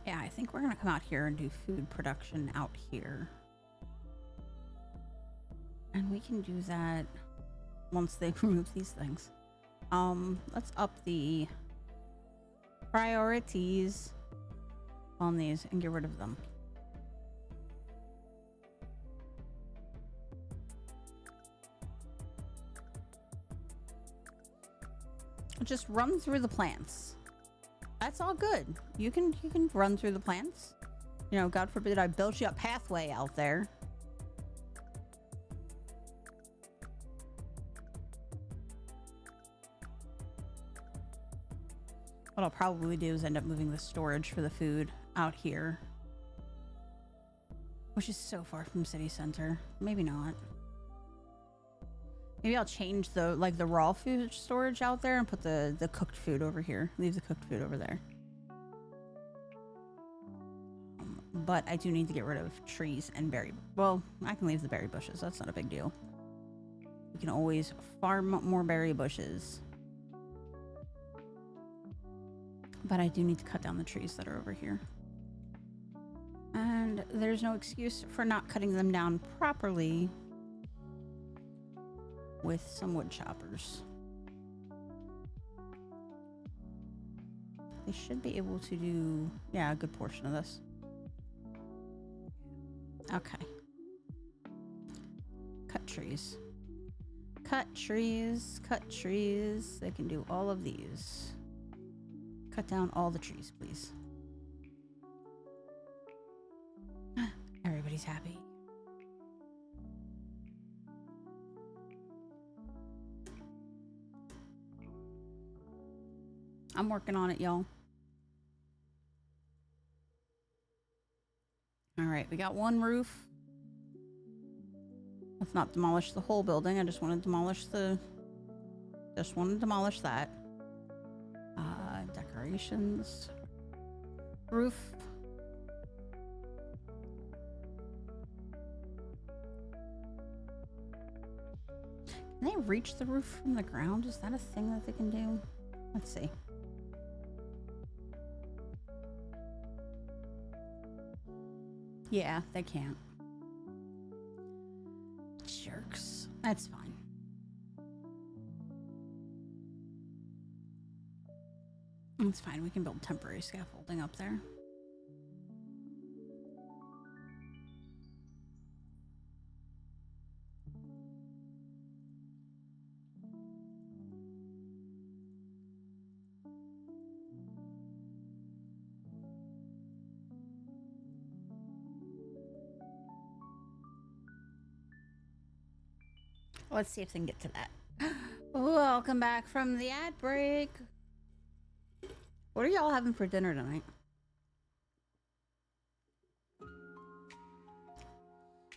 Yeah, I think we're gonna come out here and do food production out here. And we can do that once they remove these things. Let's up the priorities on these and get rid of them. Just run through the plants. That's all good. You can run through the plants. You know, God forbid I built you a pathway out there. What I'll probably do is end up moving the storage for the food out here. Which is so far from city center. Maybe not. Maybe I'll change the raw food storage out there and put the cooked food over here. Leave the cooked food over there. But I do need to get rid of trees and berry. Well, I can leave the berry bushes. That's not a big deal. We can always farm more berry bushes. But I do need to cut down the trees that are over here. And there's no excuse for not cutting them down properly with some wood choppers. They should be able to do, yeah, a good portion of this. Okay. cut trees. Cut trees, cut trees. They can do all of these. Cut down all the trees, please. Everybody's happy. I'm working on it, y'all. All right, we got one roof. Let's not demolish the whole building. I just want to demolish the... Just want to demolish that. Decorations. Roof. Can they reach the roof from the ground? Is that a thing that they can do? Let's see. Yeah, they can't. Jerks. That's fine. It's fine. We can build temporary scaffolding up there. Let's see if they can get to that. Welcome back from the ad break. What are y'all having for dinner tonight?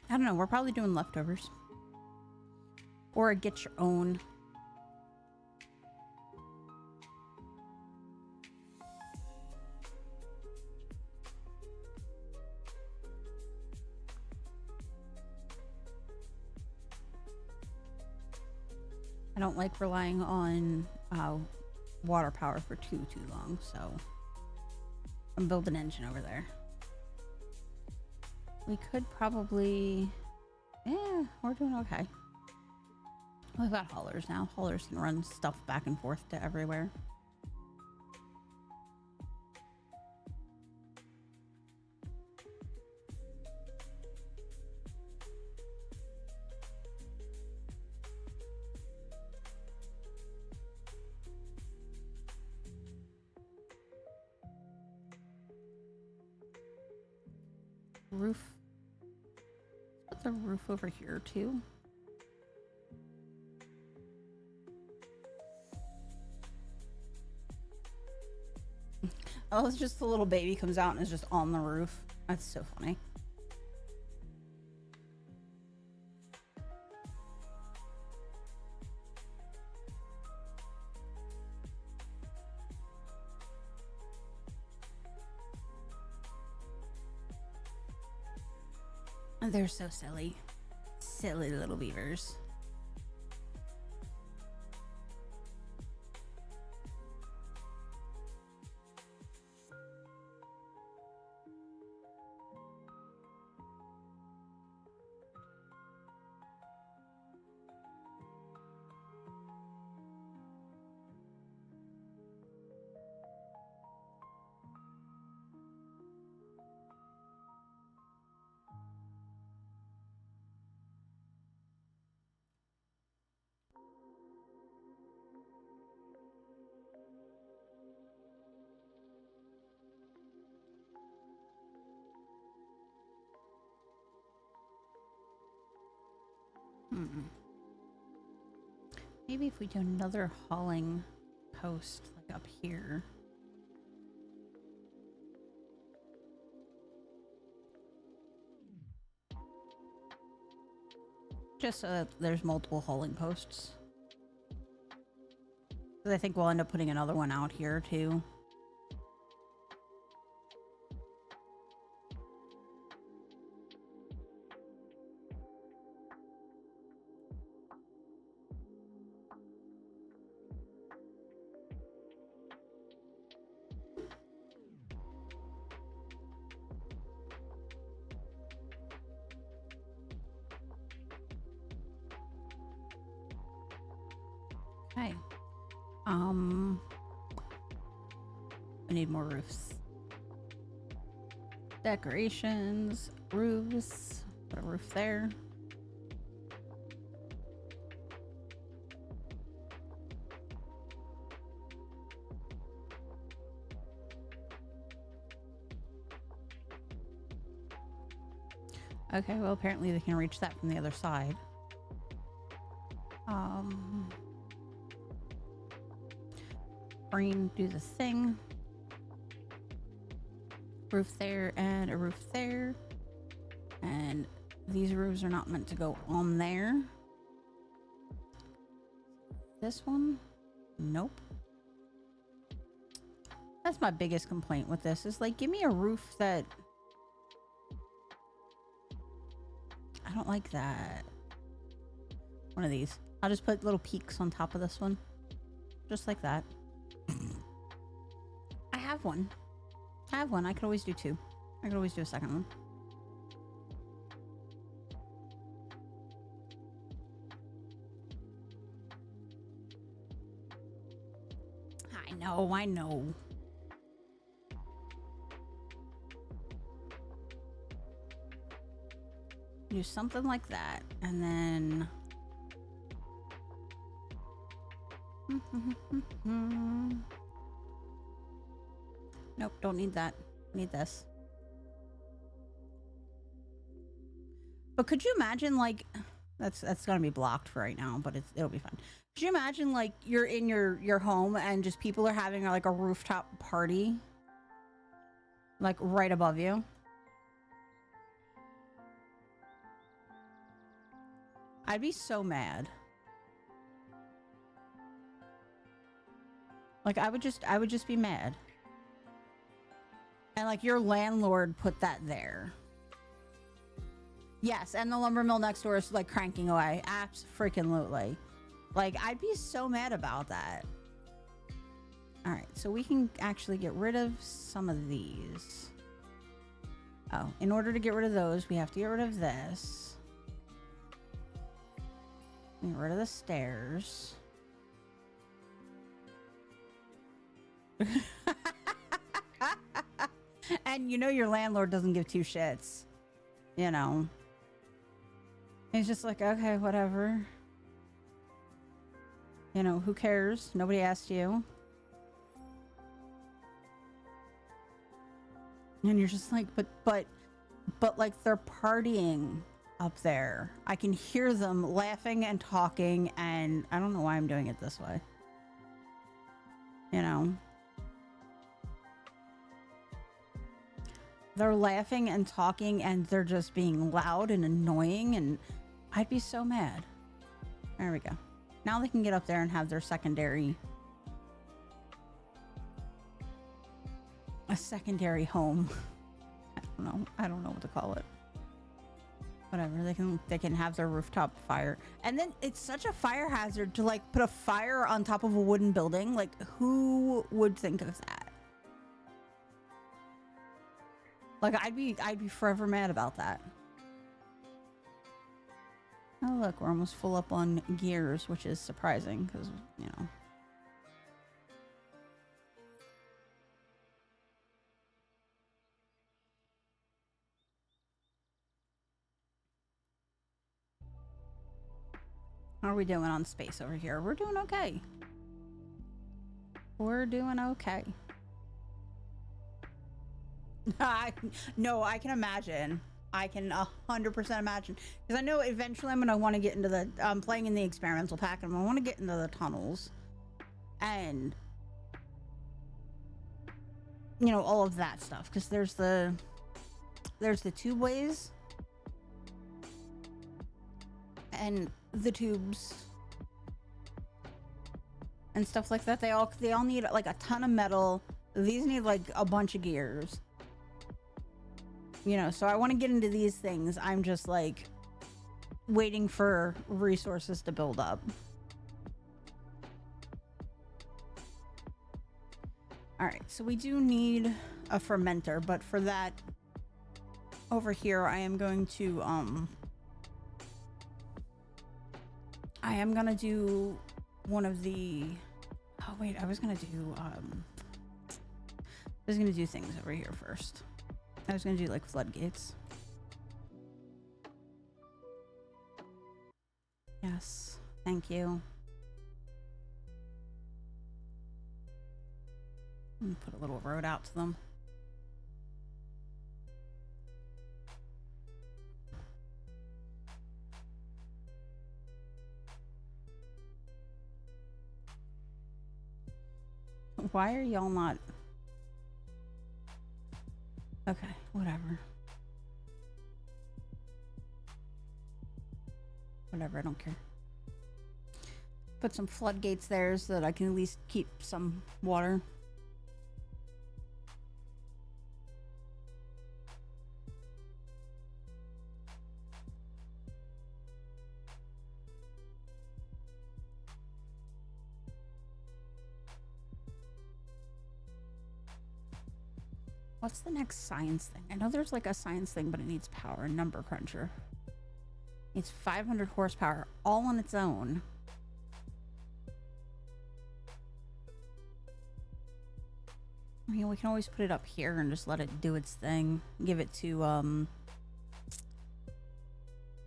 I don't know. We're probably doing leftovers. Or a get your own. I don't like relying on water power for too long, so I'm building an engine over there. We could probably... Yeah, we're doing okay. We've got haulers now. Haulers can run stuff back and forth to everywhere. Roof. Put the roof over here too. Oh, it's just the little baby comes out and is just on the roof. That's so funny. They're so silly. Silly little beavers. Maybe if we do another hauling post like up here. Just so that there's multiple hauling posts. 'Cause I think we'll end up putting another one out here too. Okay. I need more roofs. Decorations, roofs. Put a roof there. Okay, well, apparently they can reach that from the other side. Brain, do the thing. Roof there and a roof there. And these roofs are not meant to go on there. This one? Nope. That's my biggest complaint with this, is like, give me a roof that... I don't like that. One of these. I'll just put little peaks on top of this one. Just like that. I have one. I have one. I could always do two. I could always do a second one. I know, I know. Do something like that, and then... Nope, don't need that. Need this. But could you imagine, like... That's gonna be blocked for right now, but it'll be fun. Could you imagine, like, you're in your home and just people are having, like, a rooftop party? Like, right above you? I'd be so mad. Like, I would just be mad. And, like, your landlord put that there. Yes, and the lumber mill next door is, like, cranking away. Abso-freaking-lutely. Like, I'd be so mad about that. Alright, so we can actually get rid of some of these. Oh, in order to get rid of those, we have to get rid of this. Get rid of the stairs. And you know your landlord doesn't give two shits. You know. He's just like, okay, whatever. You know, who cares? Nobody asked you. And you're just like, but like they're partying up there. I can hear them laughing and talking, and I don't know why I'm doing it this way. You know? They're laughing and talking, and they're just being loud and annoying, and I'd be so mad. There we go. Now they can get up there and have their secondary... a secondary home. I don't know what to call it. Whatever, they can have their rooftop fire. And then it's such a fire hazard to, like, put a fire on top of a wooden building. Like, who would think of that? Like, I'd be forever mad about that. Oh look, we're almost full up on gears, which is surprising because, you know. How are we doing on space over here? We're doing okay. We're doing okay. No, I can imagine. I can 100% imagine. Because I know eventually I'm going to want to get into the... I'm playing in the experimental pack, and I want to get into the tunnels. And... you know, all of that stuff. Because there's the tubeways. And the tubes. And stuff like that. They all need, like, a ton of metal. These need, like, a bunch of gears. You know, so I want to get into these things. I'm just, like, waiting for resources to build up. Alright, so we do need a fermenter, but for that, over here, I am going to, I am gonna do one of the... Oh, wait, I was gonna do things over here first. I was gonna do, like, floodgates. Yes, thank you. Put a little road out to them. Why are y'all not... Okay, whatever. Whatever, I don't care. Put some floodgates there so that I can at least keep some water. What's the next science thing? I know there's like a science thing, but it needs power. A number cruncher. It's 500 horsepower all on its own. I mean, we can always put it up here and just let it do its thing. Give it to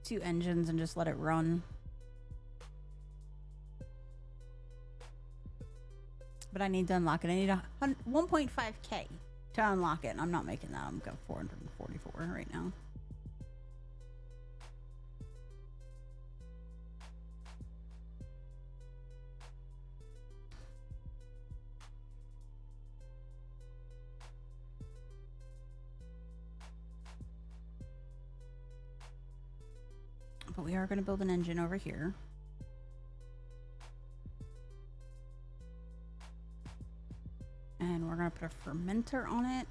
2 engines and just let it run. But I need to unlock it. I need 1.5k to unlock it. And I'm not making that. I'm got 444 right now. But we are going to build an engine over here. And we're going to put a fermenter on it.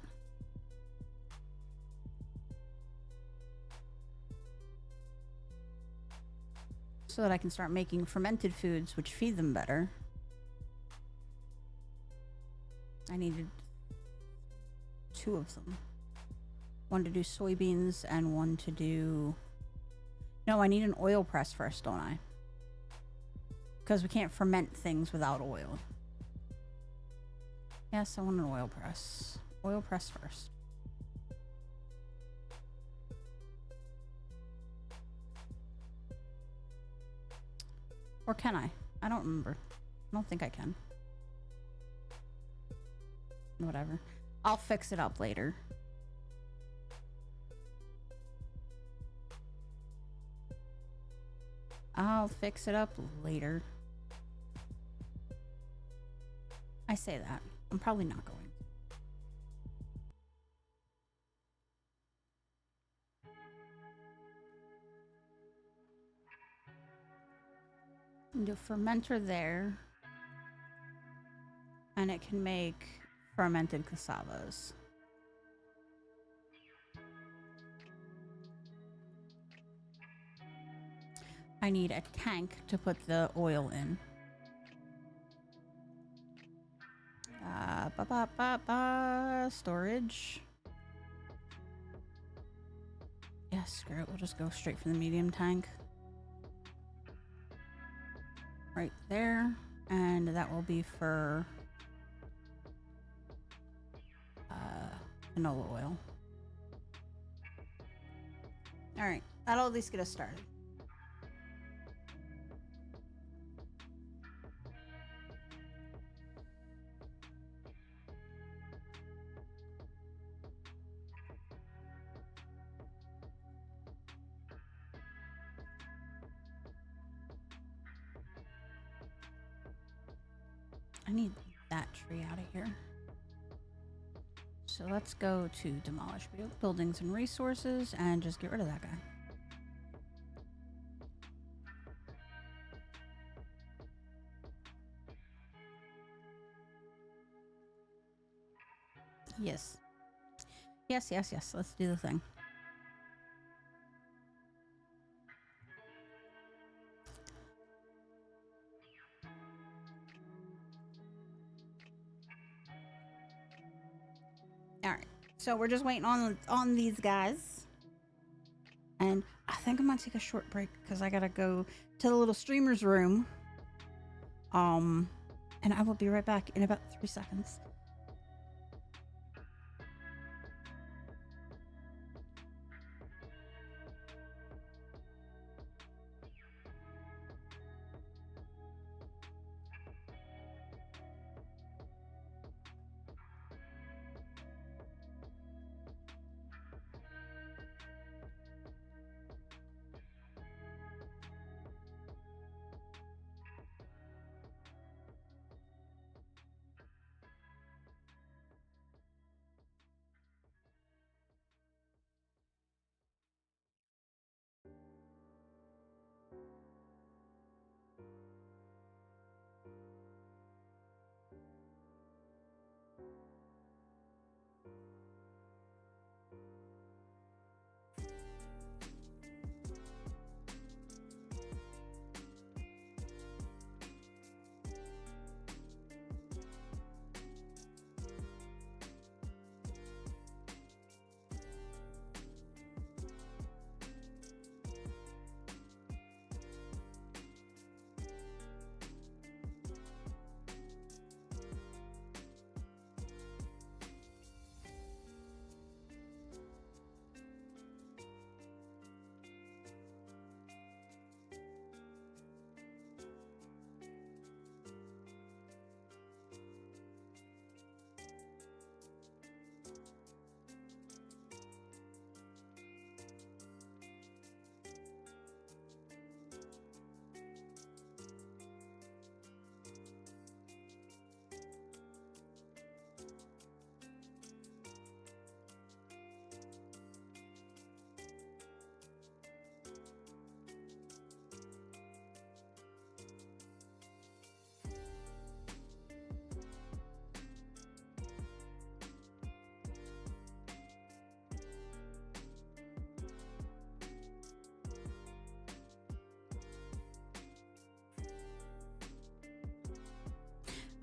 So that I can start making fermented foods, which feed them better. I needed 2 of them. One to do soybeans and one to do... No, I need an oil press first, don't I? Because we can't ferment things without oil. Yes, I want an oil press. Oil press first. Or can I? I don't remember. I don't think I can. Whatever. I'll fix it up later. I'll fix it up later. I say that. I'm probably not going to. Do a fermenter there. And it can make fermented cassavas. I need a tank to put the oil in. Storage. Yeah, screw it. We'll just go straight for the medium tank. Right there. And that will be for canola oil. Alright, that'll at least get us started. I need that tree out of here. So let's go to demolish buildings and resources and just get rid of that guy. Yes. Yes, yes, yes. Let's do the thing. Alright. So we're just waiting on these guys. And I think I'm gonna take a short break because I gotta go to the little streamer's room. And I will be right back in about 3 seconds.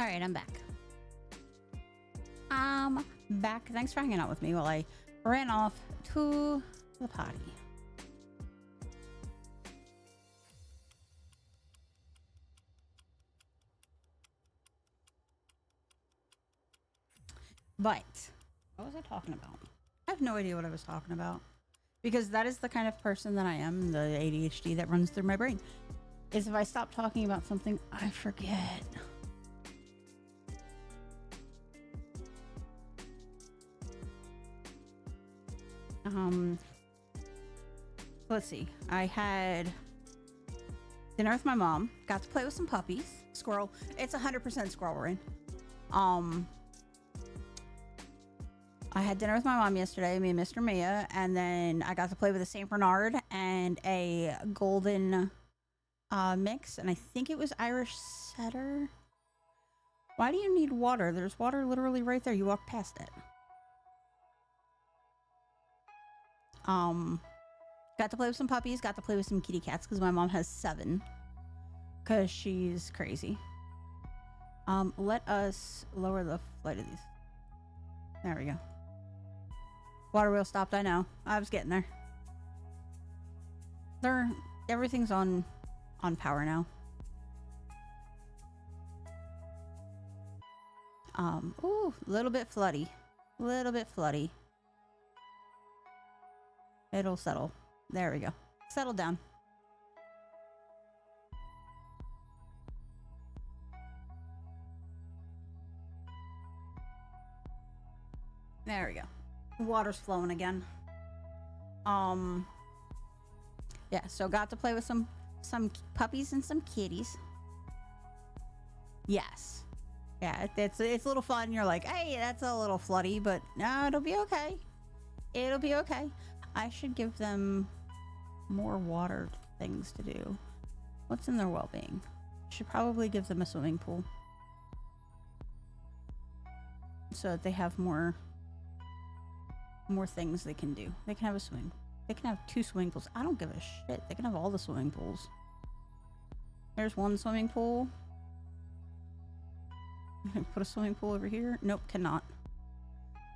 right, I'm back. I'm back. Thanks for hanging out with me while I ran off to the potty. But what was I talking about? I have no idea what I was talking about because that is the kind of person that I am, the ADHD that runs through my brain. Is if I stop talking about something, I forget. Let's see. I had dinner with my mom. Got to play with some puppies. Squirrel. It's 100% squirrel rain. I had dinner with my mom yesterday, me and Mr. Mia, and then I got to play with a Saint Bernard and a golden mix, and I think it was Irish setter. Why do you need water? There's water literally right there. You walk past it. Got to play with some puppies. Got to play with some kitty cats because my mom has 7. Because she's crazy. Let us lower the flight of these. There we go. Water wheel stopped, I know. I was getting there. Everything's on power now. Ooh, little bit floody. Little bit floody. It'll settle. There we go. Settle down. There we go. Water's flowing again. Yeah, so got to play with some puppies and some kitties. Yes. Yeah, it's a little fun. You're like, hey, that's a little floody, but no, it'll be okay. It'll be okay. I should give them more water things to do. What's in their well-being? Should probably give them a swimming pool so that they have more things they can do. They can have a swing. They can have 2 swimming pools. I don't give a shit. They can have all the swimming pools. There's one swimming pool. Put a swimming pool over here. Nope, cannot.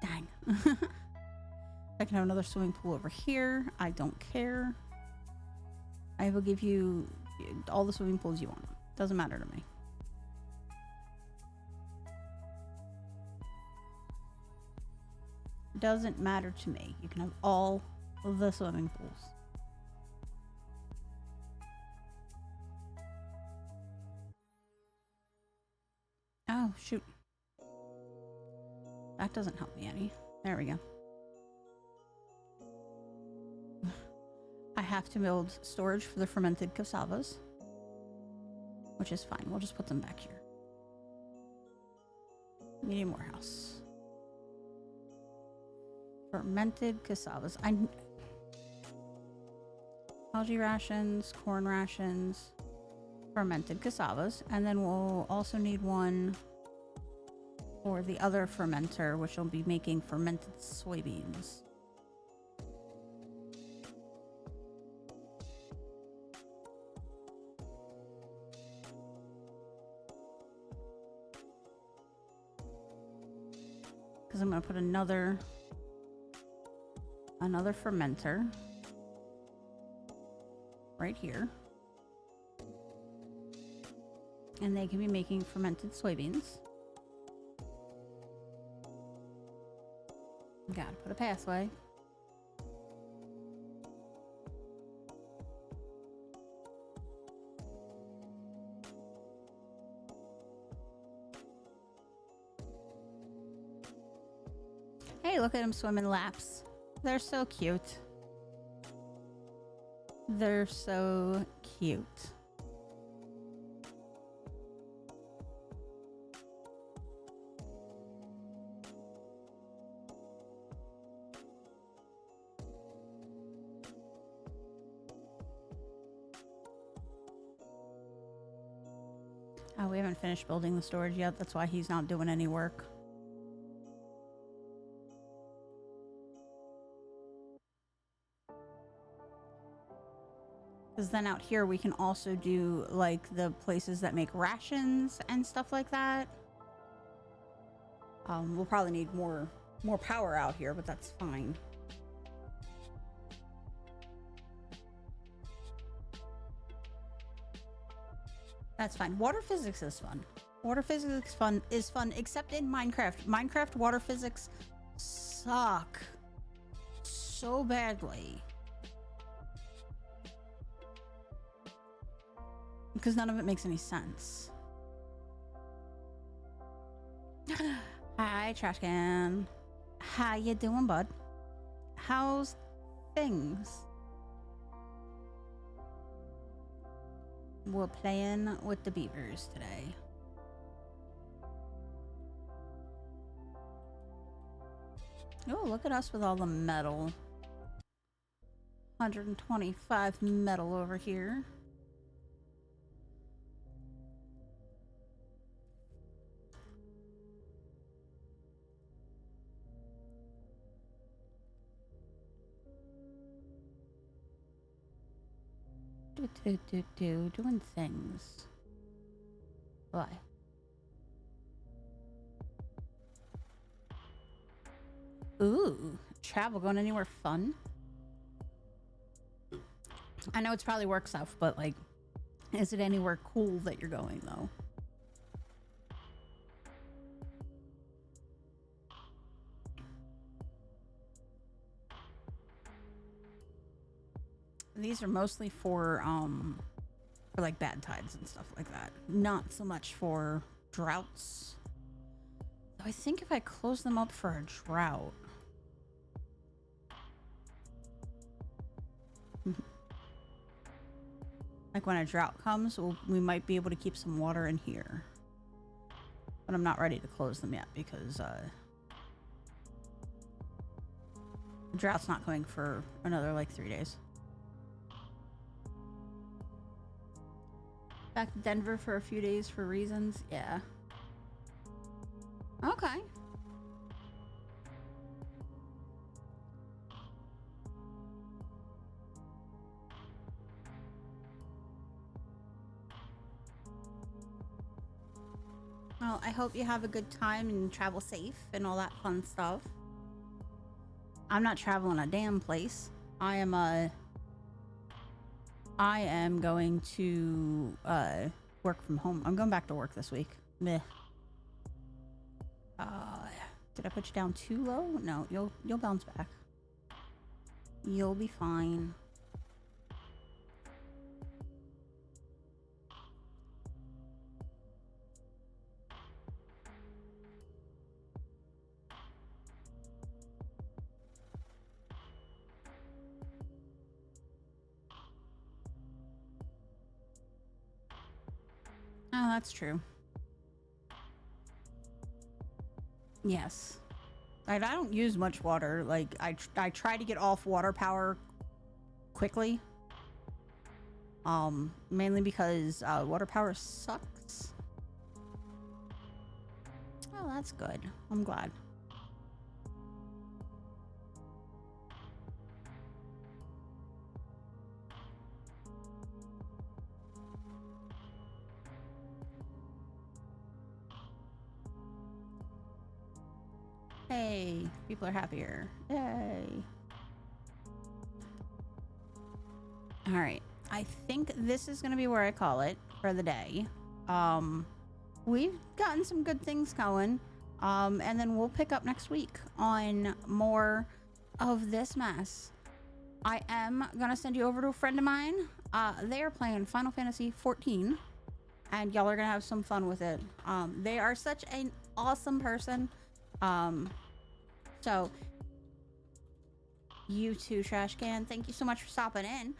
Dang. I can have another swimming pool over here. I don't care. I will give you all the swimming pools you want. Doesn't matter to me. Doesn't matter to me. You can have all of the swimming pools. Oh, shoot. That doesn't help me any. There we go. I have to build storage for the fermented cassavas, which is fine. We'll just put them back here. Medium warehouse. Fermented cassavas. Algae rations, corn rations, fermented cassavas, and then we'll also need one for the other fermenter, which will be making fermented soybeans. Because I'm going to put another fermenter right here, and they can be making fermented soybeans. Gotta put a pathway. Hey, look at them swimming laps. They're so cute. They're so cute. Oh, we haven't finished building the storage yet. That's why he's not doing any work. Because then out here we can also do like the places that make rations and stuff like that. We'll probably need more power out here, but that's fine. That's fine. Water physics is fun. Water physics is fun, except in Minecraft. Minecraft water physics suck so badly. Because none of it makes any sense. Hi, trash can. How you doing, bud? How's things? We're playing with the beavers today. Oh, look at us with all the metal. 125 metal over here. Doing things. Why? Ooh, travel, going anywhere fun? I know it's probably work stuff, but like, is it anywhere cool that you're going though? These are mostly for like bad tides and stuff like that. Not so much for droughts. I think if I close them up for a drought. Like when a drought comes, we might be able to keep some water in here. But I'm not ready to close them yet because the drought's not coming for another like 3 days. Back to Denver for a few days for reasons. Yeah. Okay. Well, I hope you have a good time and travel safe and all that fun stuff. I'm not traveling a damn place. I am going to work from home. I'm going back to work this week. Meh. Did I put you down too low? No, you'll bounce back. You'll be fine. Oh, that's true. Yes. I don't use much water. Like, I try to get off water power quickly. Mainly because water power sucks. Oh, that's good. I'm glad. Hey, people are happier. Yay. All right. I think this is going to be where I call it for the day. We've gotten some good things going. And then we'll pick up next week on more of this mess. I am going to send you over to a friend of mine. They are playing Final Fantasy 14. And y'all are going to have some fun with it. They are such an awesome person. So you too, Trash Can. Thank you so much for stopping in.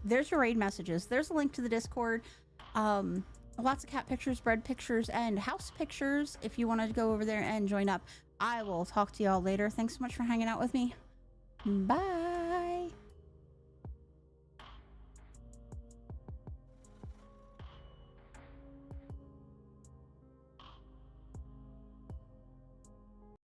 There's your raid messages. There's a link to the Discord. Lots of cat pictures, bread pictures, and house pictures if you want to go over there and join up. I will talk to y'all later. Thanks so much for hanging out with me. Bye.